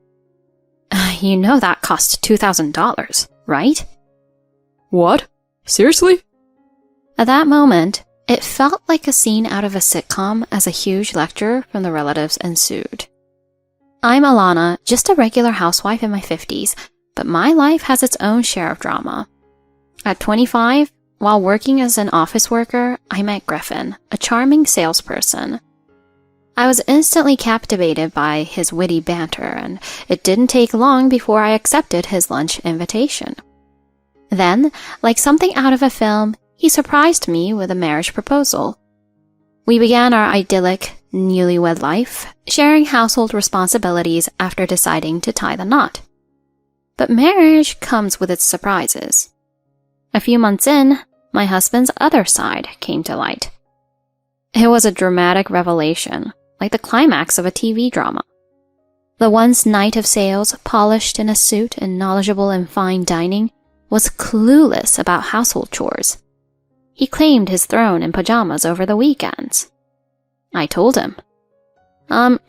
You know that cost $2,000, right? What? Seriously? At that moment, It felt like a scene out of a sitcom as a huge lecture from the relatives ensued. I'm Alana, just a regular housewife in my 50s, but my life has its own share of drama. At 25, while working as an office worker, I met Griffin, a charming salesperson. I was instantly captivated by his witty banter, and it didn't take long before I accepted his lunch invitation. Then, like something out of a film, he surprised me with a marriage proposal. We began our idyllic, newlywed life, sharing household responsibilities after deciding to tie the knot. But marriage comes with its surprises. A few months in, my husband's other side came to light. It was a dramatic revelation, like the climax of a TV drama. The once knight of sales, polished in a suit and knowledgeable in fine dining, was clueless about household chores. He claimed his throne in pajamas over the weekends. I told him,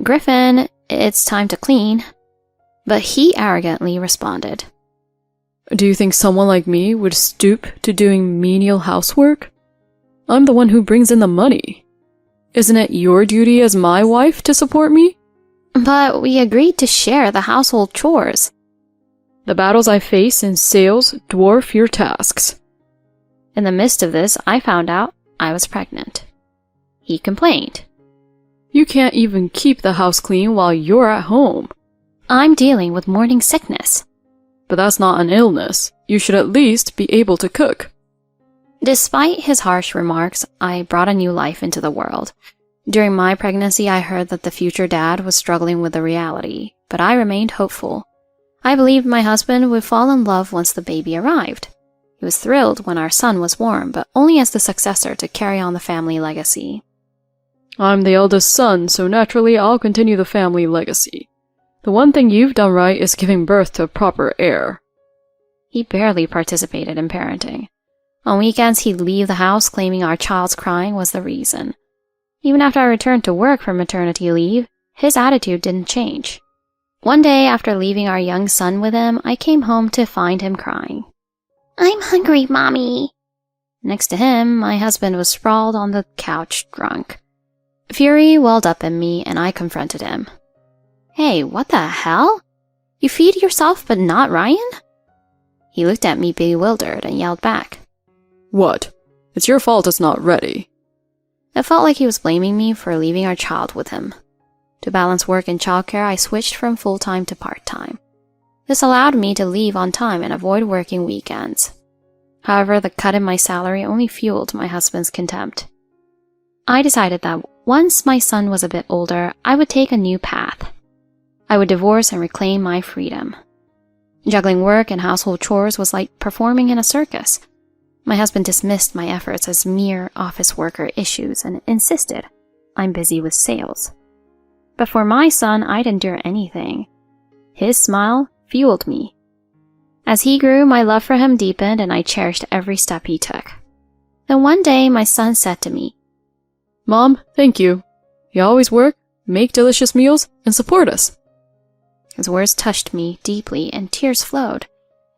Griffin, it's time to clean. But he arrogantly responded, Do you think someone like me would stoop to doing menial housework? I'm the one who brings in the money. Isn't it your duty as my wife to support me? But we agreed to share the household chores. The battles I face in sales dwarf your tasks. In the midst of this, I found out I was pregnant. He complained. You can't even keep the house clean while you're at home. I'm dealing with morning sickness. But that's not an illness. You should at least be able to cook. Despite his harsh remarks, I brought a new life into the world. During my pregnancy, I heard that the future dad was struggling with the reality, but I remained hopeful. I believed my husband would fall in love once the baby arrived. He was thrilled when our son was born, but only as the successor to carry on the family legacy. I'm the eldest son, so naturally I'll continue the family legacy. The one thing you've done right is giving birth to a proper heir. He barely participated in parenting. On weekends, he'd leave the house claiming our child's crying was the reason. Even after I returned to work from maternity leave, his attitude didn't change. One day, after leaving our young son with him, I came home to find him crying. I'm hungry, Mommy. Next to him, my husband was sprawled on the couch, drunk. Fury welled up in me, and I confronted him. Hey, what the hell? You feed yourself but not Ryan? He looked at me bewildered and yelled back. What? It's your fault it's not ready. It felt like he was blaming me for leaving our child with him. To balance work and childcare, I switched from full-time to part-time. This allowed me to leave on time and avoid working weekends. However, the cut in my salary only fueled my husband's contempt. I decided that once my son was a bit older, I would take a new path. I would divorce and reclaim my freedom. Juggling work and household chores was like performing in a circus. My husband dismissed my efforts as mere office worker issues and insisted I'm busy with sales. But for my son, I'd endure anything. His smile fueled me. As he grew, my love for him deepened and I cherished every step he took. Then one day, my son said to me, Mom, thank you. You always work, make delicious meals, and support us. His words touched me deeply and tears flowed.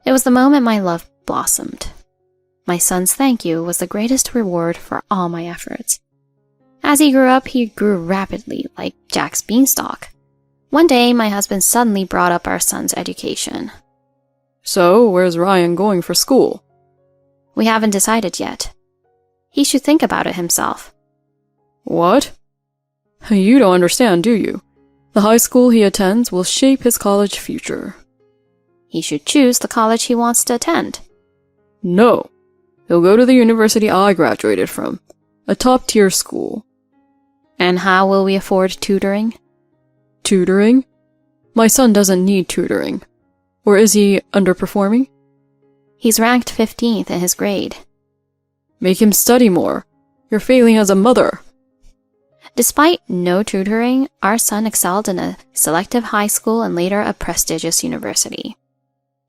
It was the moment my love blossomed. My son's thank you was the greatest reward for all my efforts. As he grew up, he grew rapidly, like Jack's beanstalk. One day, my husband suddenly brought up our son's education. So, where's Ryan going for school? We haven't decided yet. He should think about it himself. What? You don't understand, do you? The high school he attends will shape his college future. He should choose the college he wants to attend. No. He'll go to the university I graduated from, a top-tier school. And how will we afford tutoring? Tutoring? My son doesn't need tutoring. Or is he underperforming? He's ranked 15th in his grade. Make him study more. You're failing as a mother. Despite no tutoring, our son excelled in a selective high school and later a prestigious university.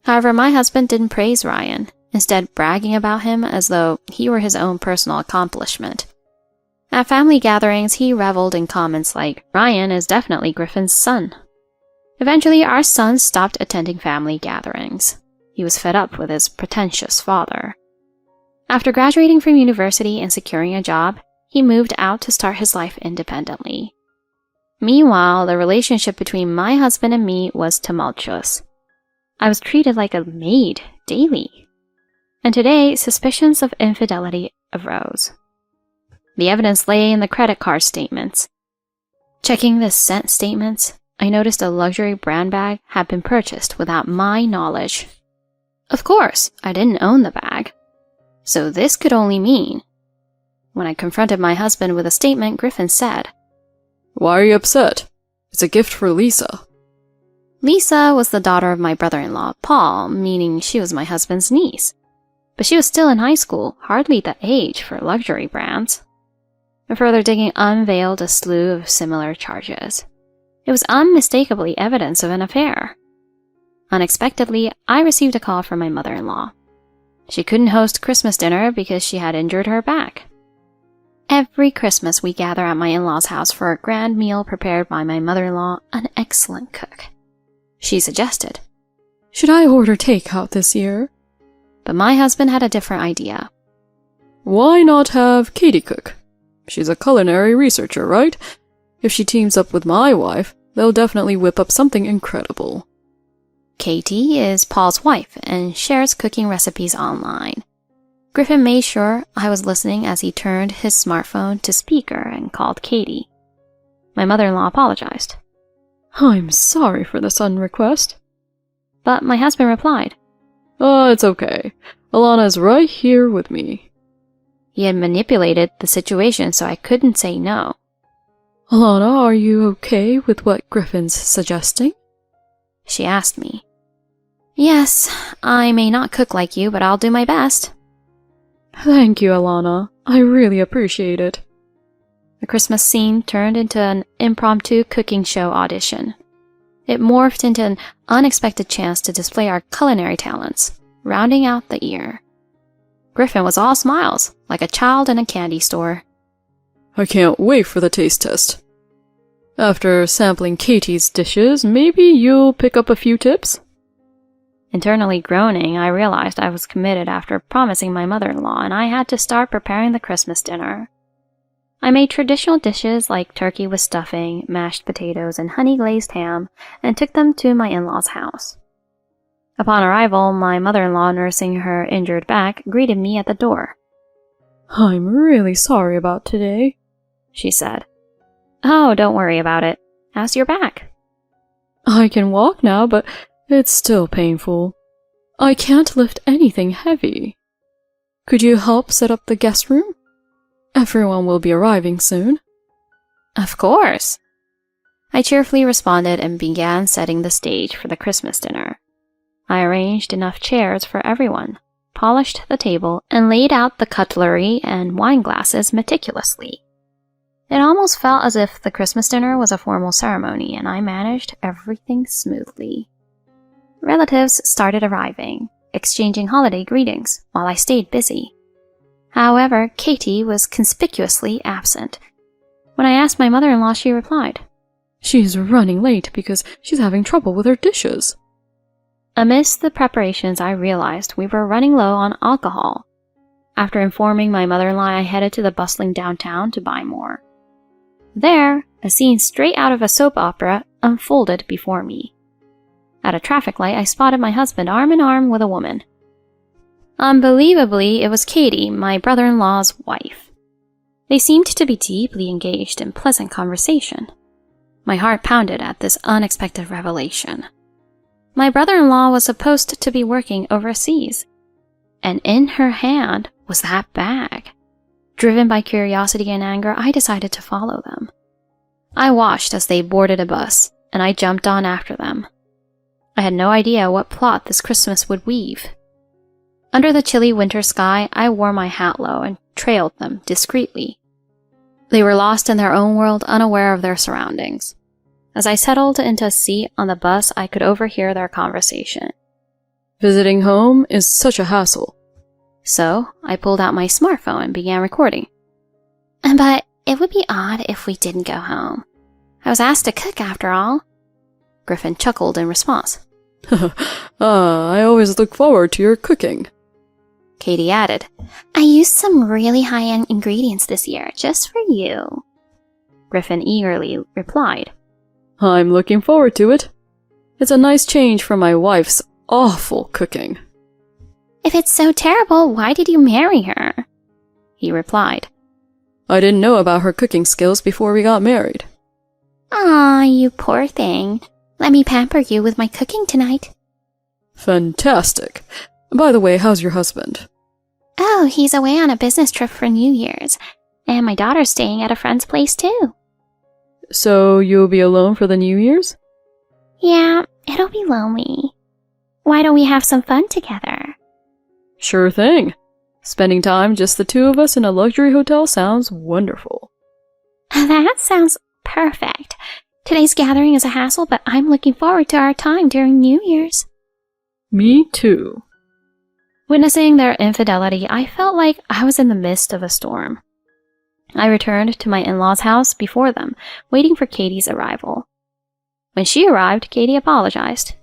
However, my husband didn't praise Ryan, instead bragging about him as though he were his own personal accomplishment. At family gatherings, he reveled in comments like, Ryan is definitely Griffin's son. Eventually, our son stopped attending family gatherings. He was fed up with his pretentious father. After graduating from university and securing a job, he moved out to start his life independently. Meanwhile, the relationship between my husband and me was tumultuous. I was treated like a maid daily. And today, suspicions of infidelity arose. The evidence lay in the credit card statements. Checking the sent statements, I noticed a luxury brand bag had been purchased without my knowledge. Of course, I didn't own the bag. So this could only mean... When I confronted my husband with a statement, Griffin said, "Why are you upset? It's a gift for Lisa." Lisa was the daughter of my brother-in-law, Paul, meaning she was my husband's niece. But she was still in high school, hardly the age for luxury brands. Further digging unveiled a slew of similar charges. It was unmistakably evidence of an affair. Unexpectedly, I received a call from my mother-in-law. She couldn't host Christmas dinner because she had injured her back. Every Christmas we gather at my in-laws' house for a grand meal prepared by my mother-in-law, an excellent cook. She suggested, "Should I order takeout this year?" But my husband had a different idea. "Why not have Katie cook? She's a culinary researcher, right? If she teams up with my wife, they'll definitely whip up something incredible." Katie is Paul's wife and shares cooking recipes online. Griffin made sure I was listening as he turned his smartphone to speaker and called Katie. My mother-in-law apologized. "I'm sorry for the sudden request." But my husband replied, It's okay. Alana's right here with me." He had manipulated the situation so I couldn't say no. "Alana, are you okay with what Griffin's suggesting?" She asked me. Yes, I may not cook like you, but I'll do my best. "Thank you, Alana. I really appreciate it." The Christmas scene turned into an impromptu cooking show audition. It morphed into an unexpected chance to display our culinary talents, rounding out the year. Griffin was all smiles, like a child in a candy store. "I can't wait for the taste test. After sampling Katie's dishes, maybe you'll pick up a few tips?" Internally groaning, I realized I was committed after promising my mother-in-law, and I had to start preparing the Christmas dinner. I made traditional dishes like turkey with stuffing, mashed potatoes, and honey-glazed ham, and took them to my in-laws' house. Upon arrival, my mother-in-law, nursing her injured back, greeted me at the door. "I'm really sorry about today," she said. "Oh, don't worry about it. How's your back?" "I can walk now, but it's still painful. I can't lift anything heavy. Could you help set up the guest room? Everyone will be arriving soon." "Of course." I cheerfully responded and began setting the stage for the Christmas dinner. I arranged enough chairs for everyone, polished the table, and laid out the cutlery and wine glasses meticulously. It almost felt as if the Christmas dinner was a formal ceremony, and I managed everything smoothly. Relatives started arriving, exchanging holiday greetings, while I stayed busy. However, Katie was conspicuously absent. When I asked my mother-in-law, she replied, "She's running late because she's having trouble with her dishes." Amidst the preparations, I realized we were running low on alcohol. After informing my mother-in-law, I headed to the bustling downtown to buy more. There, a scene straight out of a soap opera unfolded before me. At a traffic light, I spotted my husband arm in arm with a woman. Unbelievably, it was Katie, my brother-in-law's wife. They seemed to be deeply engaged in pleasant conversation. My heart pounded at this unexpected revelation. My brother-in-law was supposed to be working overseas, and in her hand was that bag. Driven by curiosity and anger, I decided to follow them. I watched as they boarded a bus, and I jumped on after them. I had no idea what plot this Christmas would weave. Under the chilly winter sky, I wore my hat low and trailed them discreetly. They were lost in their own world, unaware of their surroundings. As I settled into a seat on the bus, I could overhear their conversation. "Visiting home is such a hassle." So, I pulled out my smartphone and began recording. But it would be odd if we didn't go home. I was asked to cook after all. Griffin chuckled in response. I always look forward to your cooking." Katie added, "I used some really high-end ingredients this year, just for you." Griffin eagerly replied, I'm looking forward to it. It's a nice change from my wife's awful cooking. "If it's so terrible, why did you marry her?" He replied, I didn't know about her cooking skills before we got married. "Aw, you poor thing. Let me pamper you with my cooking tonight." Fantastic. By the way, how's your husband? "Oh, he's away on a business trip for New Year's, and my daughter's staying at a friend's place too." So you'll be alone for the New Year's? "Yeah, it'll be lonely. Why don't we have some fun together?" Sure thing. Spending time just the two of us in a luxury hotel sounds wonderful. That sounds perfect. Today's gathering is a hassle, but I'm looking forward to our time during New Year's. Me too. Witnessing their infidelity, I felt like I was in the midst of a storm. I returned to my in-laws' house before them, waiting for Katie's arrival. When she arrived, Katie apologized.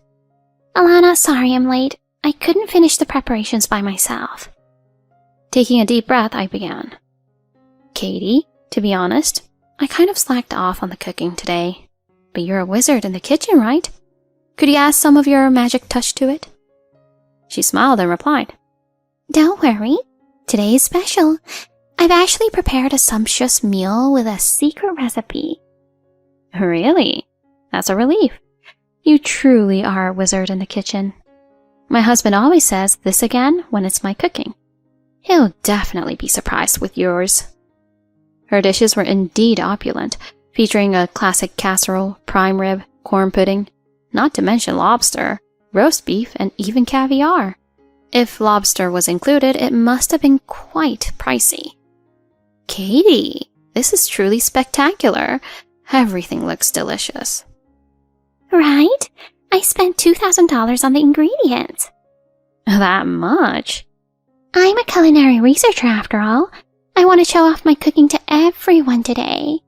"Alana, sorry I'm late. I couldn't finish the preparations by myself." Taking a deep breath, I began. "Katie, to be honest, I kind of slacked off on the cooking today. But you're a wizard in the kitchen, right? Could you add some of your magic touch to it?" She smiled and replied, "Don't worry. Today is special. I've actually prepared a sumptuous meal with a secret recipe." "Really? That's a relief. You truly are a wizard in the kitchen. My husband always says this again when it's my cooking. He'll definitely be surprised with yours." Her dishes were indeed opulent, featuring a classic casserole, prime rib, corn pudding, not to mention lobster, roast beef, and even caviar. If lobster was included, it must have been quite pricey. "Katie, this is truly spectacular. Everything looks delicious." "Right? I spent $2,000 on the ingredients." "That much?" "I'm a culinary researcher after all. I want to show off my cooking to everyone today."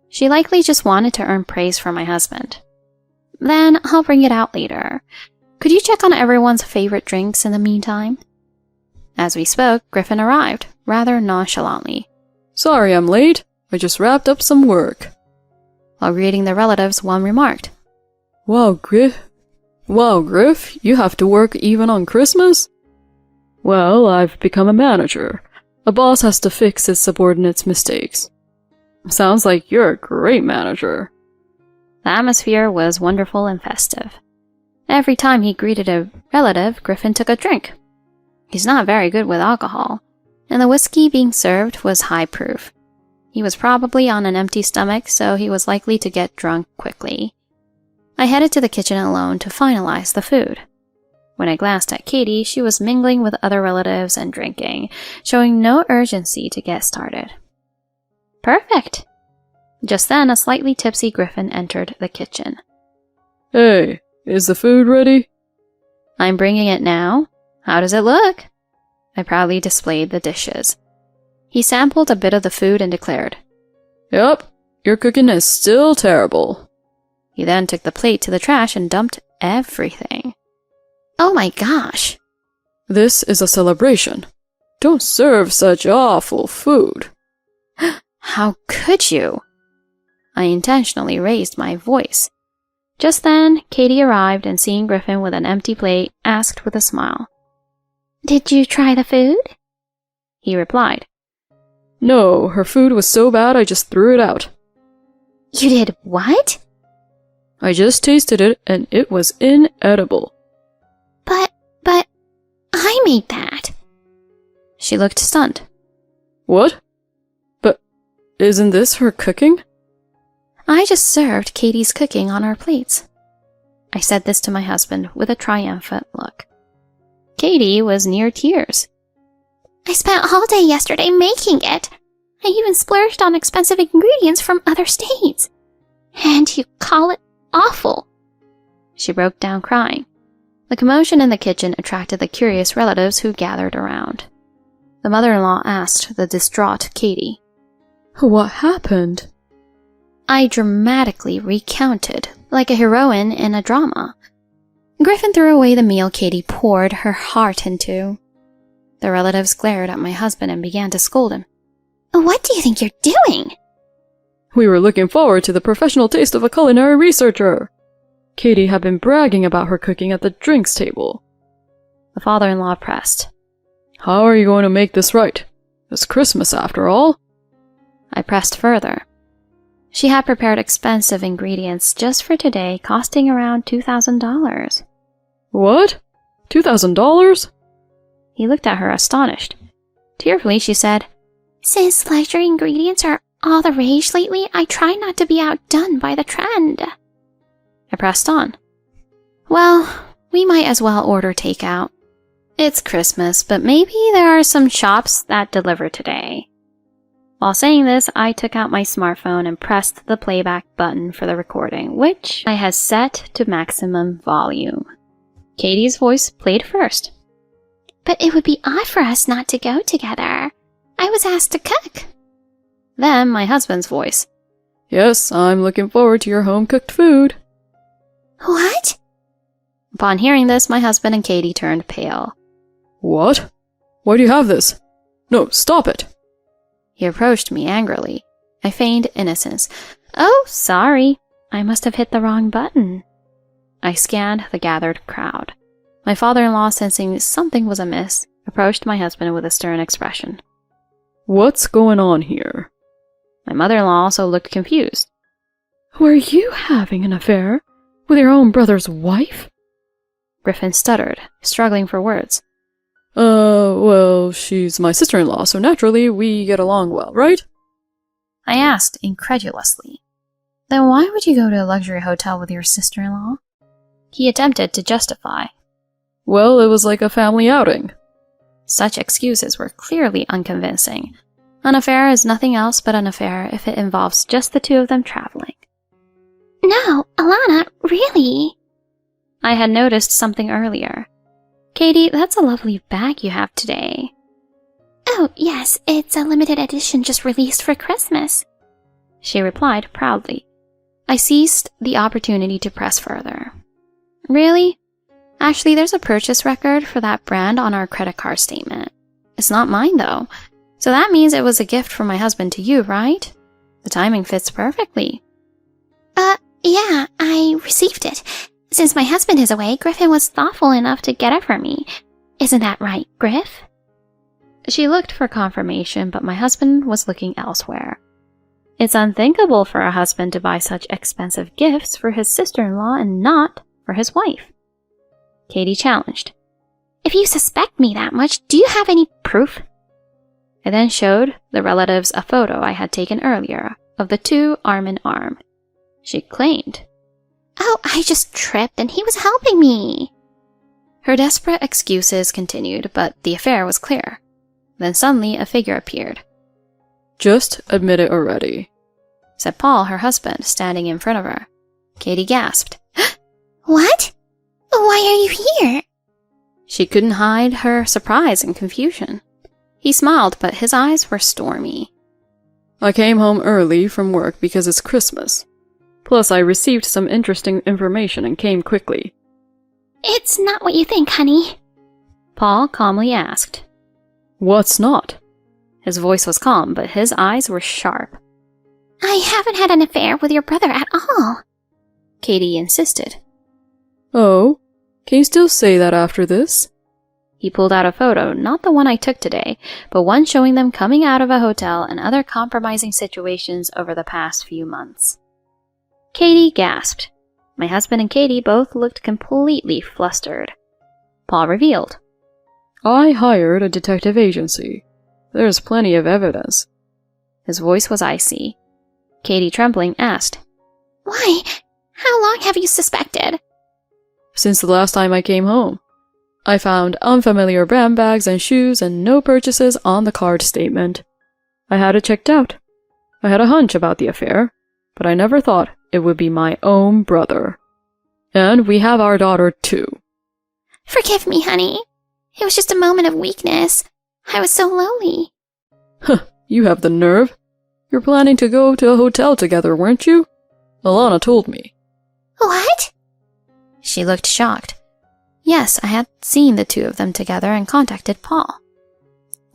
She likely just wanted to earn praise from my husband. "Then I'll bring it out later. Could you check on everyone's favorite drinks in the meantime?" As we spoke, Griffin arrived, rather nonchalantly. Sorry I'm late. I just wrapped up some work. While greeting the relatives, one remarked, Wow, Griff, you have to work even on Christmas? Well, I've become a manager. A boss has to fix his subordinates' mistakes. Sounds like you're a great manager. The atmosphere was wonderful and festive. Every time he greeted a relative, Griffin took a drink. He's not very good with alcohol, and the whiskey being served was high proof. He was probably on an empty stomach, so he was likely to get drunk quickly. I headed to the kitchen alone to finalize the food. When I glanced at Katie, she was mingling with other relatives and drinking, showing no urgency to get started. Perfect! Just then, a slightly tipsy Griffin entered the kitchen. Hey, is the food ready? I'm bringing it now. How does it look? I proudly displayed the dishes. He sampled a bit of the food and declared, Yep, your cooking is still terrible. He then took the plate to the trash and dumped everything. Oh my gosh! This is a celebration. Don't serve such awful food. How could you? I intentionally raised my voice. Just then, Katie arrived and seeing Griffin with an empty plate, asked with a smile, Did you try the food? He replied, No, her food was so bad I just threw it out. You did what? I just tasted it and it was inedible. But, I made that. She looked stunned. What? But isn't this her cooking? I just served Katie's cooking on our plates. I said this to my husband with a triumphant look. Katie was near tears. I spent all day yesterday making it. I even splurged on expensive ingredients from other states. And you call it awful? She broke down crying. The commotion in the kitchen attracted the curious relatives who gathered around. The mother-in-law asked the distraught Katie, What happened? I dramatically recounted, like a heroine in a drama. Griffin threw away the meal Katie poured her heart into. The relatives glared at my husband and began to scold him. What do you think you're doing? We were looking forward to the professional taste of a culinary researcher. Katie had been bragging about her cooking at the drinks table. The father-in-law pressed. How are you going to make this right? It's Christmas after all. I pressed further. She had prepared expensive ingredients just for today, costing around $2,000. What? $2,000? He looked at her astonished. Tearfully, she said, Since luxury ingredients are all the rage lately, I try not to be outdone by the trend. I pressed on. Well, we might as well order takeout. It's Christmas, but maybe there are some shops that deliver today. While saying this, I took out my smartphone and pressed the playback button for the recording, which I had set to maximum volume. Katie's voice played first. But it would be odd for us not to go together. I was asked to cook. Then my husband's voice. Yes, I'm looking forward to your home-cooked food. What? Upon hearing this, my husband and Katie turned pale. What? Why do you have this? No, stop it! He approached me angrily. I feigned innocence. Oh, sorry. I must have hit the wrong button. I scanned the gathered crowd. My father-in-law, sensing something was amiss, approached my husband with a stern expression. What's going on here? My mother-in-law also looked confused. Were you having an affair with your own brother's wife? Griffin stuttered, struggling for words. Well, she's my sister-in-law, so naturally we get along well, right? I asked incredulously. Then why would you go to a luxury hotel with your sister-in-law? He attempted to justify. Well, it was like a family outing. Such excuses were clearly unconvincing. An affair is nothing else but an affair if it involves just the two of them traveling. No, Alana, really? I had noticed something earlier. Katie, that's a lovely bag you have today. Oh, yes, it's a limited edition just released for Christmas, she replied proudly. I seized the opportunity to press further. Really? Actually, there's a purchase record for that brand on our credit card statement. It's not mine, though. So that means it was a gift from my husband to you, right? The timing fits perfectly. Yeah, I received it. Since my husband is away, Griffin was thoughtful enough to get it for me. Isn't that right, Griff? She looked for confirmation, but my husband was looking elsewhere. It's unthinkable for a husband to buy such expensive gifts for his sister-in-law and not for his wife. Katie challenged. If you suspect me that much, do you have any proof? I then showed the relatives a photo I had taken earlier of the two arm in arm. She claimed, Oh, I just tripped and he was helping me. Her desperate excuses continued, but the affair was clear. Then suddenly a figure appeared. Just admit it already, said Paul, her husband, standing in front of her. Katie gasped. What? Why are you here? She couldn't hide her surprise and confusion. He smiled, but his eyes were stormy. I came home early from work because it's Christmas. Plus, I received some interesting information and came quickly. It's not what you think, honey, Paul calmly asked. What's not? His voice was calm, but his eyes were sharp. I haven't had an affair with your brother at all, Katie insisted. Oh, can you still say that after this? He pulled out a photo, not the one I took today, but one showing them coming out of a hotel and other compromising situations over the past few months. Katie gasped. My husband and Katie both looked completely flustered. Paul revealed. I hired a detective agency. There's plenty of evidence. His voice was icy. Katie, trembling, asked, Why? How long have you suspected? Since the last time I came home. I found unfamiliar brand bags and shoes and no purchases on the card statement. I had it checked out. I had a hunch about the affair, but I never thought it would be my own brother. And we have our daughter, too. Forgive me, honey. It was just a moment of weakness. I was so lonely. Huh, you have the nerve. You're planning to go to a hotel together, weren't you? Alana told me. What? She looked shocked. Yes, I had seen the two of them together and contacted Paul.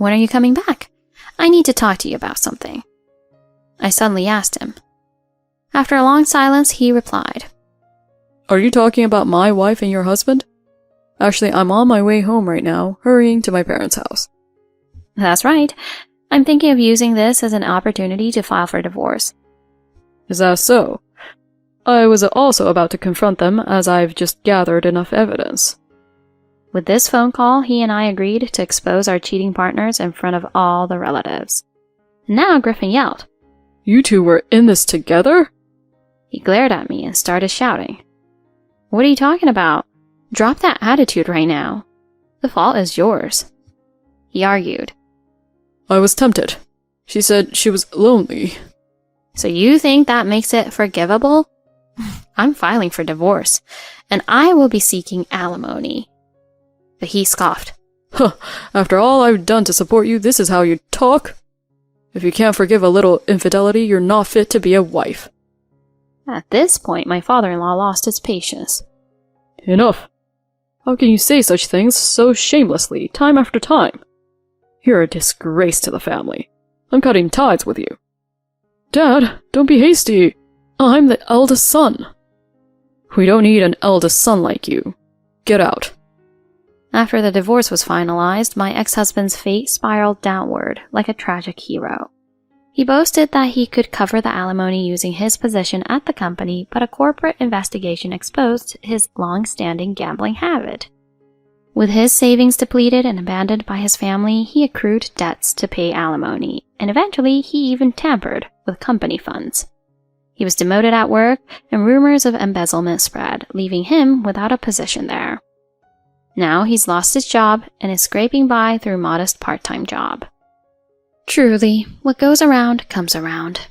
When are you coming back? I need to talk to you about something. I suddenly asked him. After a long silence, he replied, Are you talking about my wife and your husband? Actually, I'm on my way home right now, hurrying to my parents' house. That's right. I'm thinking of using this as an opportunity to file for divorce. Is that so? I was also about to confront them as I've just gathered enough evidence. With this phone call, he and I agreed to expose our cheating partners in front of all the relatives. Now Griffin yelled. You two were in this together? He glared at me and started shouting. What are you talking about? Drop that attitude right now. The fault is yours. He argued. I was tempted. She said she was lonely. So you think that makes it forgivable? I'm filing for divorce, and I will be seeking alimony. But he scoffed. Huh, after all I've done to support you, this is how you talk? If you can't forgive a little infidelity, you're not fit to be a wife. At this point, my father-in-law lost his patience. Enough. How can you say such things so shamelessly, time after time? You're a disgrace to the family. I'm cutting ties with you. Dad, don't be hasty. I'm the eldest son. We don't need an eldest son like you. Get out. After the divorce was finalized, my ex-husband's fate spiraled downward like a tragic hero. He boasted that he could cover the alimony using his position at the company, but a corporate investigation exposed his long-standing gambling habit. With his savings depleted and abandoned by his family, he accrued debts to pay alimony, and eventually he even tampered with company funds. He was demoted at work, and rumors of embezzlement spread, leaving him without a position there. Now he's lost his job and is scraping by through a modest part-time job. Truly, what goes around comes around.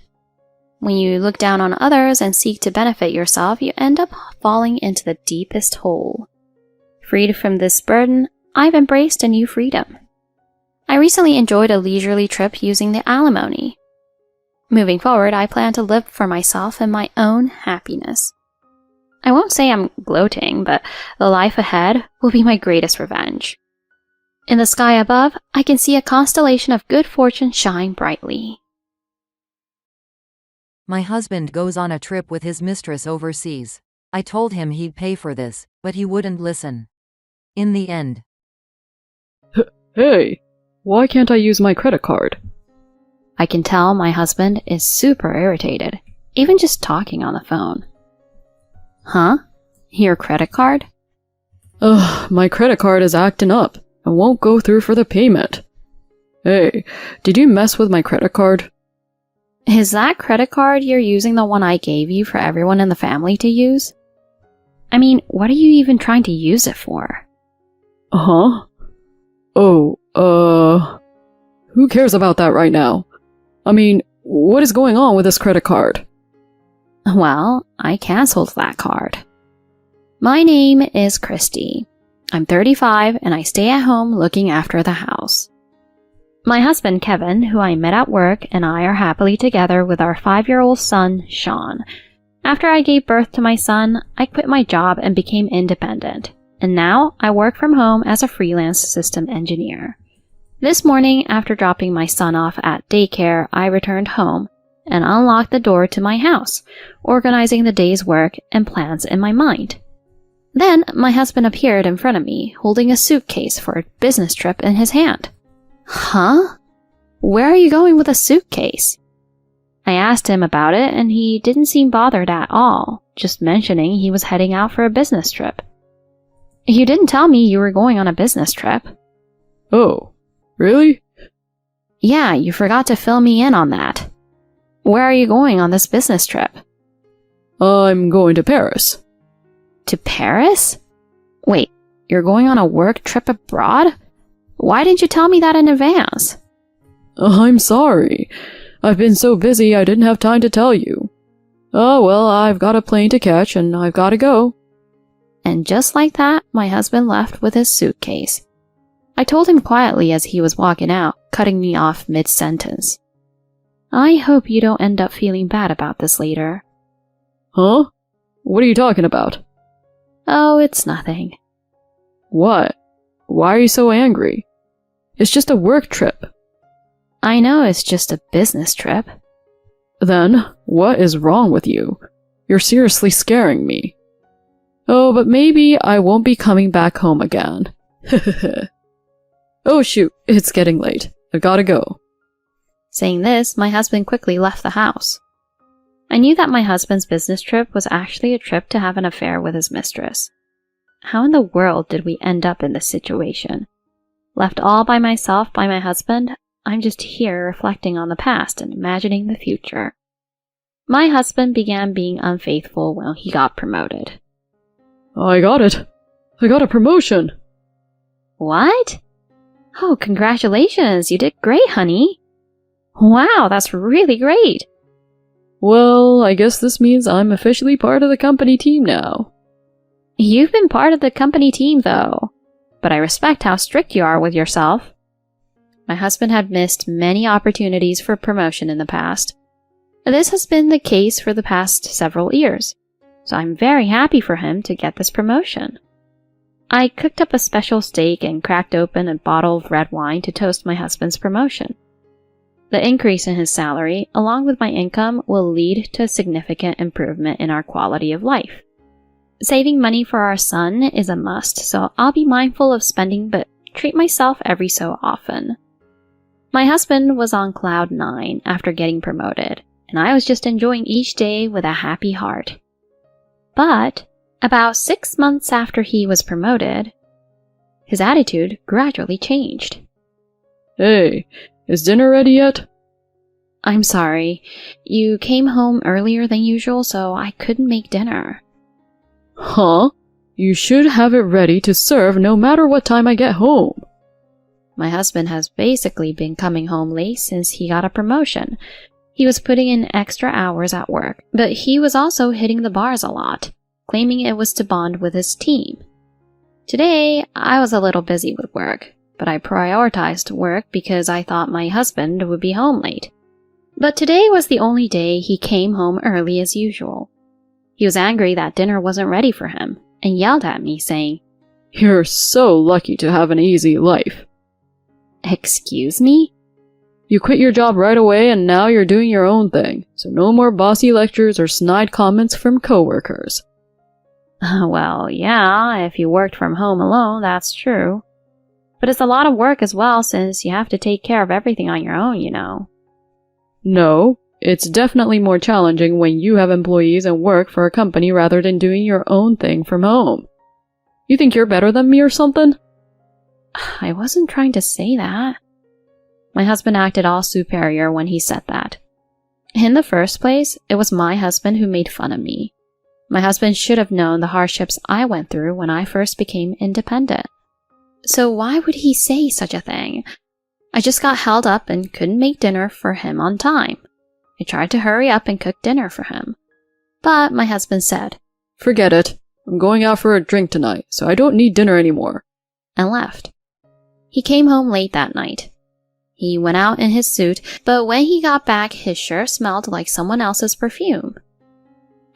When you look down on others and seek to benefit yourself, you end up falling into the deepest hole. Freed from this burden, I've embraced a new freedom. I recently enjoyed a leisurely trip using the alimony. Moving forward, I plan to live for myself and my own happiness. I won't say I'm gloating, but the life ahead will be my greatest revenge. In the sky above, I can see a constellation of good fortune shine brightly. My husband goes on a trip with his mistress overseas. I told him he'd pay for this, but he wouldn't listen. In the end. Hey, why can't I use my credit card? I can tell my husband is super irritated, even just talking on the phone. Huh? Your credit card? Ugh, my credit card is acting up and won't go through for the payment. Hey, did you mess with my credit card? Is that credit card you're using the one I gave you for everyone in the family to use? I mean, what are you even trying to use it for? Huh? Who cares about that right now? I mean, what is going on with this credit card? Well, I canceled that card. My name is Christy. I'm 35 and I stay at home looking after the house. My husband, Kevin, who I met at work, and I are happily together with our 5-year-old son, Sean. After I gave birth to my son, I quit my job and became independent, and now I work from home as a freelance system engineer. This morning, after dropping my son off at daycare, I returned home and unlocked the door to my house, organizing the day's work and plans in my mind. Then, my husband appeared in front of me, holding a suitcase for a business trip in his hand. Huh? Where are you going with a suitcase? I asked him about it, and he didn't seem bothered at all, just mentioning he was heading out for a business trip. You didn't tell me you were going on a business trip. Oh, really? Yeah, you forgot to fill me in on that. Where are you going on this business trip? I'm going to Paris. To Paris? Wait, you're going on a work trip abroad? Why didn't you tell me that in advance? I'm sorry. I've been so busy I didn't have time to tell you. Oh well, I've got a plane to catch and I've got to go. And just like that, my husband left with his suitcase. I told him quietly as he was walking out, cutting me off mid-sentence. I hope you don't end up feeling bad about this later. Huh? What are you talking about? Oh, it's nothing. What? Why are you so angry? It's just a work trip. I know it's just a business trip. Then, what is wrong with you? You're seriously scaring me. Oh, but maybe I won't be coming back home again. Oh shoot, it's getting late. I gotta go. Saying this, my husband quickly left the house. I knew that my husband's business trip was actually a trip to have an affair with his mistress. How in the world did we end up in this situation? Left all by myself by my husband, I'm just here reflecting on the past and imagining the future. My husband began being unfaithful when he got promoted. I got it. I got a promotion. What? Oh, congratulations. You did great, honey. Wow, that's really great. Well, I guess this means I'm officially part of the company team now. You've been part of the company team, though. But I respect how strict you are with yourself. My husband had missed many opportunities for promotion in the past. This has been the case for the past several years, so I'm very happy for him to get this promotion. I cooked up a special steak and cracked open a bottle of red wine to toast my husband's promotion. The increase in his salary, along with my income, will lead to a significant improvement in our quality of life. Saving money for our son is a must, so I'll be mindful of spending but treat myself every so often. My husband was on cloud 9 after getting promoted, and I was just enjoying each day with a happy heart. But about 6 months after he was promoted, his attitude gradually changed. Hey, is dinner ready yet? I'm sorry. You came home earlier than usual, so I couldn't make dinner. Huh? You should have it ready to serve no matter what time I get home. My husband has basically been coming home late since he got a promotion. He was putting in extra hours at work, but he was also hitting the bars a lot, claiming it was to bond with his team. Today, I was a little busy with work, but I prioritized work because I thought my husband would be home late. But today was the only day he came home early as usual. He was angry that dinner wasn't ready for him, and yelled at me, saying, You're so lucky to have an easy life. Excuse me? You quit your job right away and now you're doing your own thing, so no more bossy lectures or snide comments from coworkers. Well, yeah, if you worked from home alone, that's true. But it's a lot of work as well since you have to take care of everything on your own, you know. No, it's definitely more challenging when you have employees and work for a company rather than doing your own thing from home. You think you're better than me or something? I wasn't trying to say that. My husband acted all superior when he said that. In the first place, it was my husband who made fun of me. My husband should have known the hardships I went through when I first became independent. So why would he say such a thing? I just got held up and couldn't make dinner for him on time. I tried to hurry up and cook dinner for him. But my husband said, Forget it. I'm going out for a drink tonight, so I don't need dinner anymore. And left. He came home late that night. He went out in his suit, but when he got back, his shirt smelled like someone else's perfume.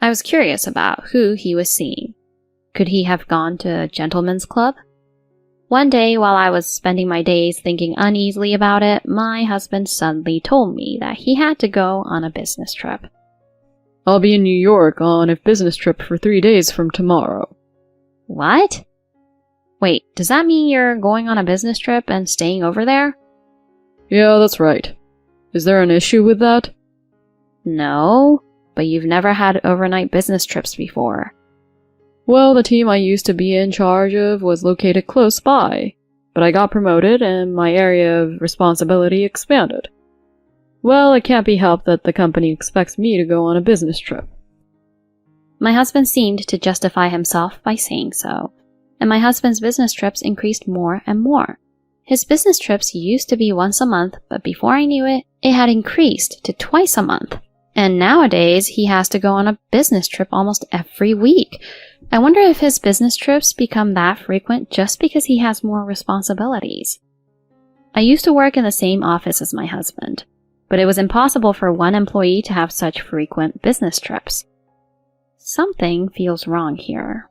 I was curious about who he was seeing. Could he have gone to a gentleman's club? One day, while I was spending my days thinking uneasily about it, my husband suddenly told me that he had to go on a business trip. I'll be in New York on a business trip for 3 days from tomorrow. What? Wait, does that mean you're going on a business trip and staying over there? Yeah, that's right. Is there an issue with that? No, but you've never had overnight business trips before. Well, the team I used to be in charge of was located close by, but I got promoted and my area of responsibility expanded. Well, it can't be helped that the company expects me to go on a business trip. My husband seemed to justify himself by saying so, and my husband's business trips increased more and more. His business trips used to be once a month, but before I knew it, it had increased to twice a month. And nowadays, he has to go on a business trip almost every week. I wonder if his business trips become that frequent just because he has more responsibilities. I used to work in the same office as my husband, but it was impossible for one employee to have such frequent business trips. Something feels wrong here.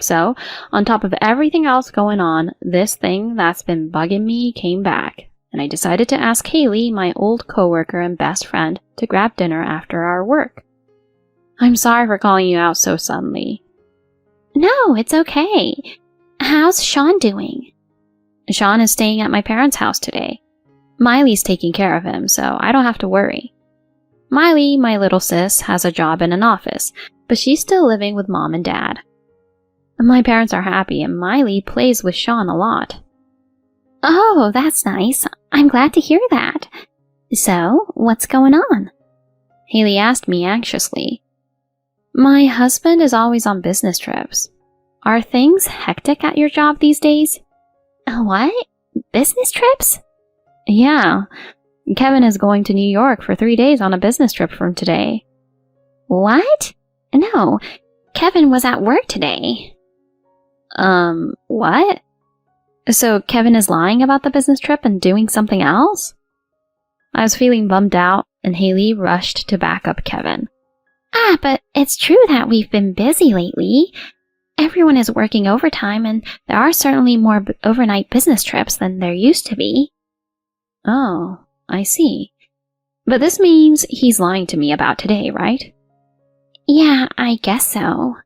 So, on top of everything else going on, this thing that's been bugging me came back, and I decided to ask Haley, my old coworker and best friend, to grab dinner after our work. I'm sorry for calling you out so suddenly. No, it's okay. How's Sean doing? Sean is staying at my parents' house today. Miley's taking care of him, so I don't have to worry. Miley, my little sis, has a job in an office, but she's still living with mom and dad. My parents are happy, and Miley plays with Sean a lot. Oh, that's nice. I'm glad to hear that. So, what's going on? Haley asked me anxiously. My husband is always on business trips. Are things hectic at your job these days? What? Business trips? Yeah. Kevin is going to New York for 3 days on a business trip from today. What? No, Kevin was at work today. What? So Kevin is lying about the business trip and doing something else? I was feeling bummed out, and Haley rushed to back up Kevin. But it's true that we've been busy lately. Everyone is working overtime, and there are certainly more overnight business trips than there used to be. Oh, I see. But this means he's lying to me about today, right? Yeah, I guess so.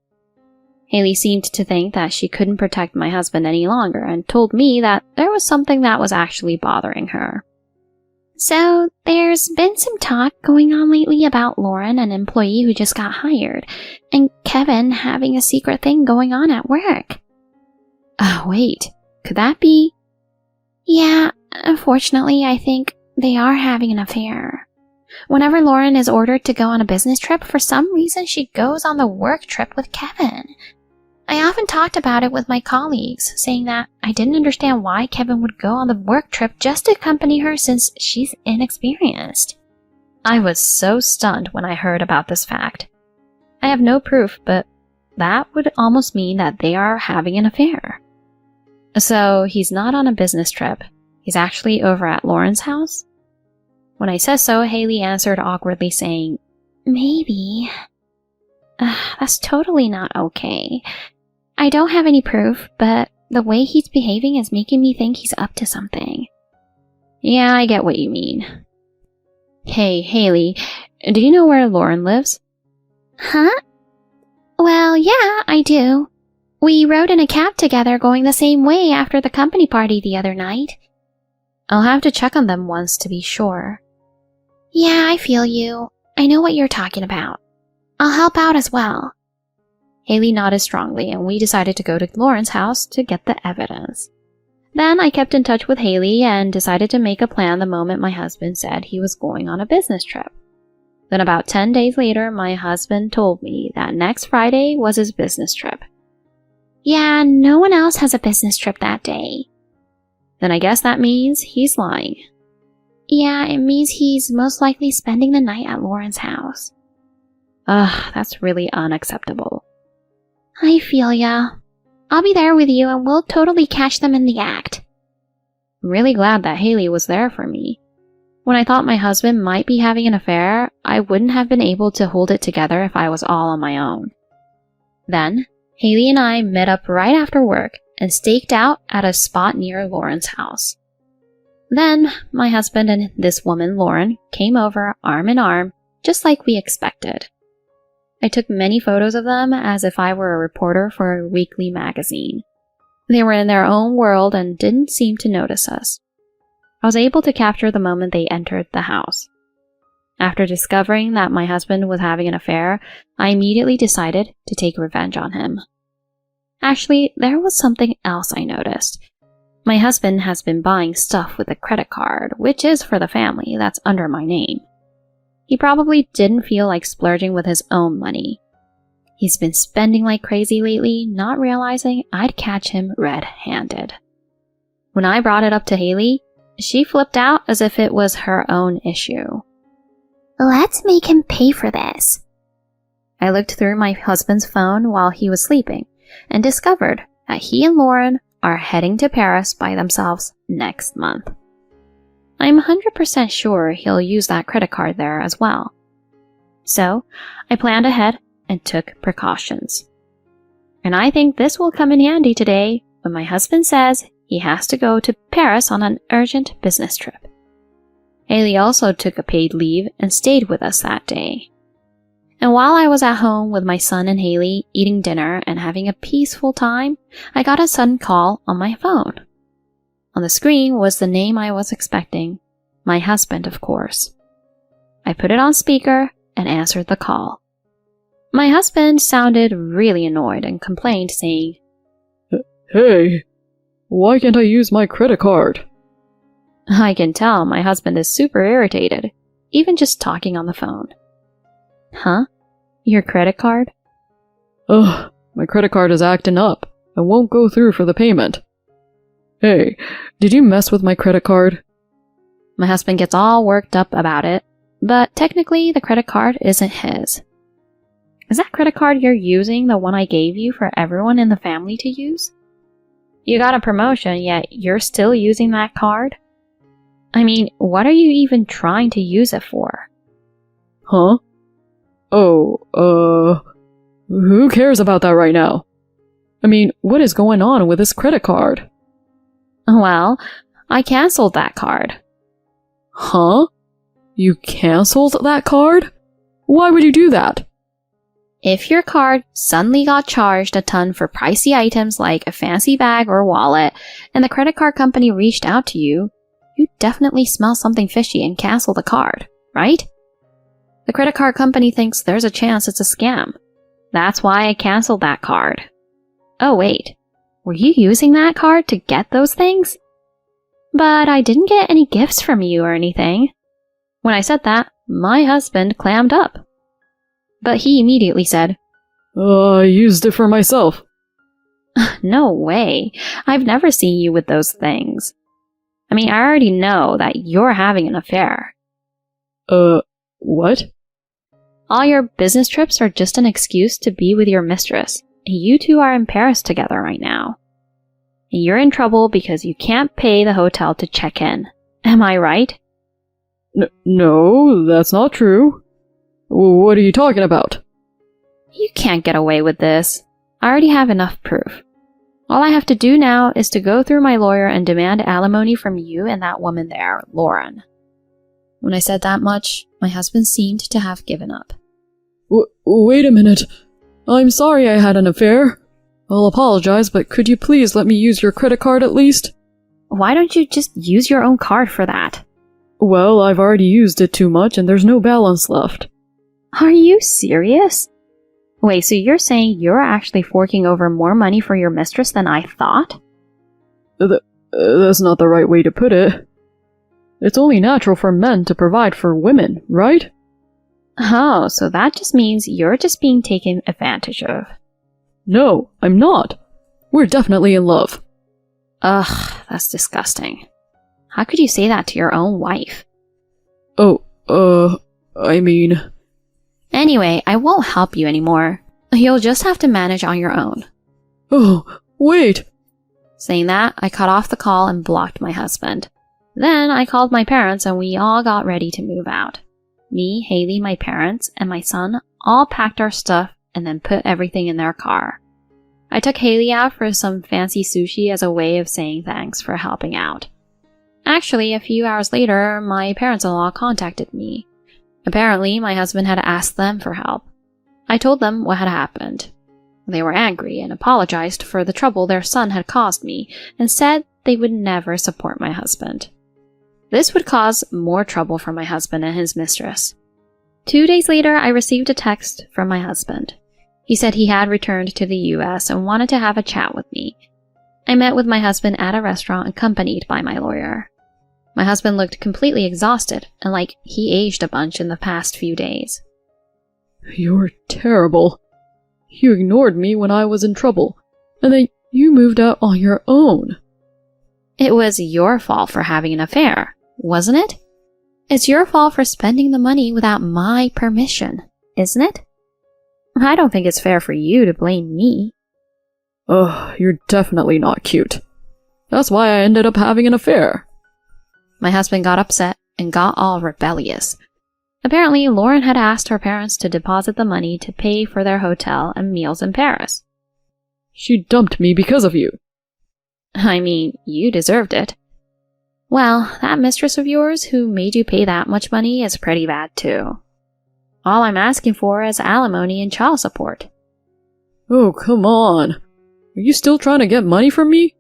Haley seemed to think that she couldn't protect my husband any longer and told me that there was something that was actually bothering her. So, there's been some talk going on lately about Lauren, an employee who just got hired, and Kevin having a secret thing going on at work. Wait, could that be? Yeah, unfortunately, I think they are having an affair. Whenever Lauren is ordered to go on a business trip, for some reason she goes on the work trip with Kevin. I often talked about it with my colleagues, saying that I didn't understand why Kevin would go on the work trip just to accompany her since she's inexperienced. I was so stunned when I heard about this fact. I have no proof, but that would almost mean that they are having an affair. So he's not on a business trip. He's actually over at Lauren's house? When I said so, Haley answered awkwardly saying, Maybe. That's totally not okay. I don't have any proof, but the way he's behaving is making me think he's up to something. Yeah, I get what you mean. Hey, Haley, do you know where Lauren lives? Huh? Well, yeah, I do. We rode in a cab together going the same way after the company party the other night. I'll have to check on them once to be sure. Yeah, I feel you. I know what you're talking about. I'll help out as well. Haley nodded strongly, and we decided to go to Lauren's house to get the evidence. Then I kept in touch with Haley and decided to make a plan the moment my husband said he was going on a business trip. Then about 10 days later, my husband told me that next Friday was his business trip. Yeah, no one else has a business trip that day. Then I guess that means he's lying. Yeah, it means he's most likely spending the night at Lauren's house. That's really unacceptable. I feel ya. I'll be there with you and we'll totally catch them in the act. I'm really glad that Haley was there for me. When I thought my husband might be having an affair, I wouldn't have been able to hold it together if I was all on my own. Then, Haley and I met up right after work and staked out at a spot near Lauren's house. Then, my husband and this woman, Lauren, came over arm in arm, just like we expected. I took many photos of them as if I were a reporter for a weekly magazine. They were in their own world and didn't seem to notice us. I was able to capture the moment they entered the house. After discovering that my husband was having an affair, I immediately decided to take revenge on him. Actually, there was something else I noticed. My husband has been buying stuff with a credit card, which is for the family, that's under my name. He probably didn't feel like splurging with his own money. He's been spending like crazy lately, not realizing I'd catch him red-handed. When I brought it up to Haley, she flipped out as if it was her own issue. Let's make him pay for this. I looked through my husband's phone while he was sleeping and discovered that he and Lauren are heading to Paris by themselves next month. I'm 100% sure he'll use that credit card there as well. So, I planned ahead and took precautions. And I think this will come in handy today when my husband says he has to go to Paris on an urgent business trip. Haley also took a paid leave and stayed with us that day. And while I was at home with my son and Haley eating dinner and having a peaceful time, I got a sudden call on my phone. On the screen was the name I was expecting, my husband, of course. I put it on speaker and answered the call. My husband sounded really annoyed and complained, saying, Hey, why can't I use my credit card? I can tell my husband is super irritated, even just talking on the phone. Huh? Your credit card? Ugh, my credit card is acting up. I won't go through for the payment. Hey, did you mess with my credit card? My husband gets all worked up about it, but technically the credit card isn't his. Is that credit card you're using the one I gave you for everyone in the family to use? You got a promotion, yet you're still using that card? I mean, what are you even trying to use it for? Huh? Oh, who cares about that right now? I mean, what is going on with this credit card? Well, I canceled that card. Huh? You canceled that card? Why would you do that? If your card suddenly got charged a ton for pricey items like a fancy bag or wallet, and the credit card company reached out to you, you'd definitely smell something fishy and cancel the card, right? The credit card company thinks there's a chance it's a scam. That's why I canceled that card. Oh wait, were you using that card to get those things? But I didn't get any gifts from you or anything. When I said that, my husband clammed up. But he immediately said, I used it for myself. No way. I've never seen you with those things. I mean, I already know that you're having an affair. What? All your business trips are just an excuse to be with your mistress. You two are in Paris together right now. And you're in trouble because you can't pay the hotel to check in. Am I right? No, that's not true. What are you talking about? You can't get away with this. I already have enough proof. All I have to do now is to go through my lawyer and demand alimony from you and that woman there, Lauren. When I said that much, my husband seemed to have given up. Wait a minute. I'm sorry I had an affair. I'll apologize, but could you please let me use your credit card at least? Why don't you just use your own card for that? Well, I've already used it too much and there's no balance left. Are you serious? Wait, so you're saying you're actually forking over more money for your mistress than I thought? That's not the right way to put it. It's only natural for men to provide for women, right? Oh, so that just means you're just being taken advantage of. No, I'm not. We're definitely in love. Ugh, that's disgusting. How could you say that to your own wife? I mean... Anyway, I won't help you anymore. You'll just have to manage on your own. Oh, wait! Saying that, I cut off the call and blocked my husband. Then I called my parents and we all got ready to move out. Me, Haley, my parents, and my son all packed our stuff and then put everything in their car. I took Haley out for some fancy sushi as a way of saying thanks for helping out. Actually, a few hours later, my parents-in-law contacted me. Apparently, my husband had asked them for help. I told them what had happened. They were angry and apologized for the trouble their son had caused me and said they would never support my husband. This would cause more trouble for my husband and his mistress. 2 days later, I received a text from my husband. He said he had returned to the US and wanted to have a chat with me. I met with my husband at a restaurant accompanied by my lawyer. My husband looked completely exhausted and like he aged a bunch in the past few days. You're terrible. You ignored me when I was in trouble, and then you moved out on your own. It was your fault for having an affair, wasn't it? It's your fault for spending the money without my permission, isn't it? I don't think it's fair for you to blame me. Ugh, you're definitely not cute. That's why I ended up having an affair. My husband got upset and got all rebellious. Apparently, Lauren had asked her parents to deposit the money to pay for their hotel and meals in Paris. She dumped me because of you. I mean, you deserved it. Well, that mistress of yours who made you pay that much money is pretty bad too. All I'm asking for is alimony and child support. Oh, come on. Are you still trying to get money from me?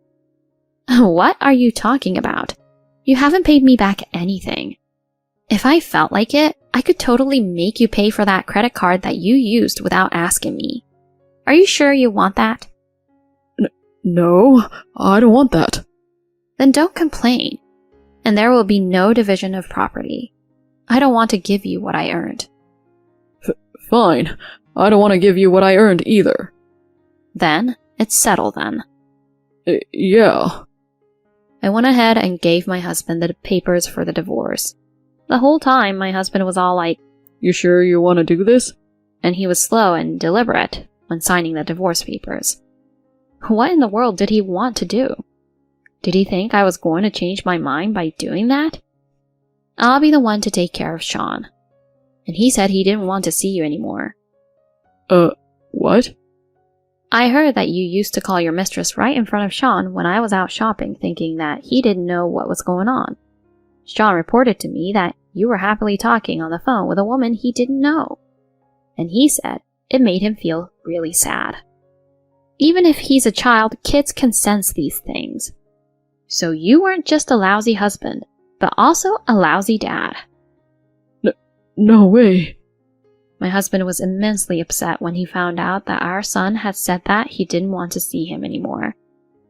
What are you talking about? You haven't paid me back anything. If I felt like it, I could totally make you pay for that credit card that you used without asking me. Are you sure you want that? No, I don't want that. Then don't complain, and there will be no division of property. I don't want to give you what I earned. Fine. I don't want to give you what I earned either. Then, it's settled then. Yeah. I went ahead and gave my husband the papers for the divorce. The whole time, my husband was all like, You sure you want to do this? And he was slow and deliberate when signing the divorce papers. What in the world did he want to do? Did he think I was going to change my mind by doing that? I'll be the one to take care of Sean. And he said he didn't want to see you anymore. What? I heard that you used to call your mistress right in front of Sean when I was out shopping, thinking that he didn't know what was going on. Sean reported to me that you were happily talking on the phone with a woman he didn't know. And he said it made him feel really sad. Even if he's a child, kids can sense these things. So you weren't just a lousy husband, but also a lousy dad. No way. My husband was immensely upset when he found out that our son had said that he didn't want to see him anymore.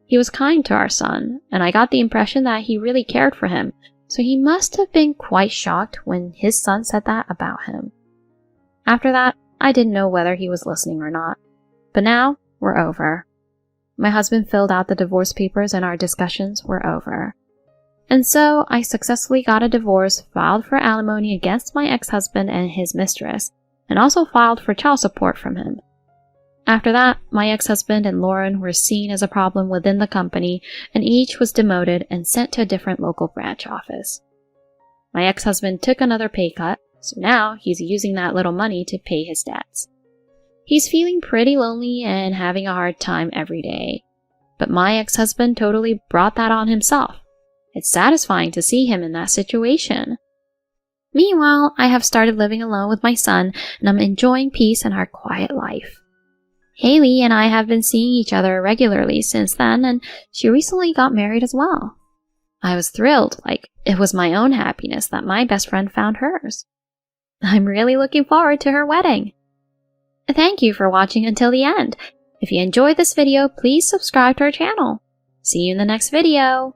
He was kind to our son, and I got the impression that he really cared for him, so he must have been quite shocked when his son said that about him. After that, I didn't know whether he was listening or not. But now, we're over. My husband filled out the divorce papers and our discussions were over. And so, I successfully got a divorce, filed for alimony against my ex-husband and his mistress, and also filed for child support from him. After that, my ex-husband and Lauren were seen as a problem within the company, and each was demoted and sent to a different local branch office. My ex-husband took another pay cut, so now he's using that little money to pay his debts. He's feeling pretty lonely and having a hard time every day. But my ex-husband totally brought that on himself. It's satisfying to see him in that situation. Meanwhile, I have started living alone with my son, and I'm enjoying peace and our quiet life. Haley and I have been seeing each other regularly since then, and she recently got married as well. I was thrilled, like it was my own happiness that my best friend found hers. I'm really looking forward to her wedding. Thank you for watching until the end. If you enjoyed this video, please subscribe to our channel. See you in the next video.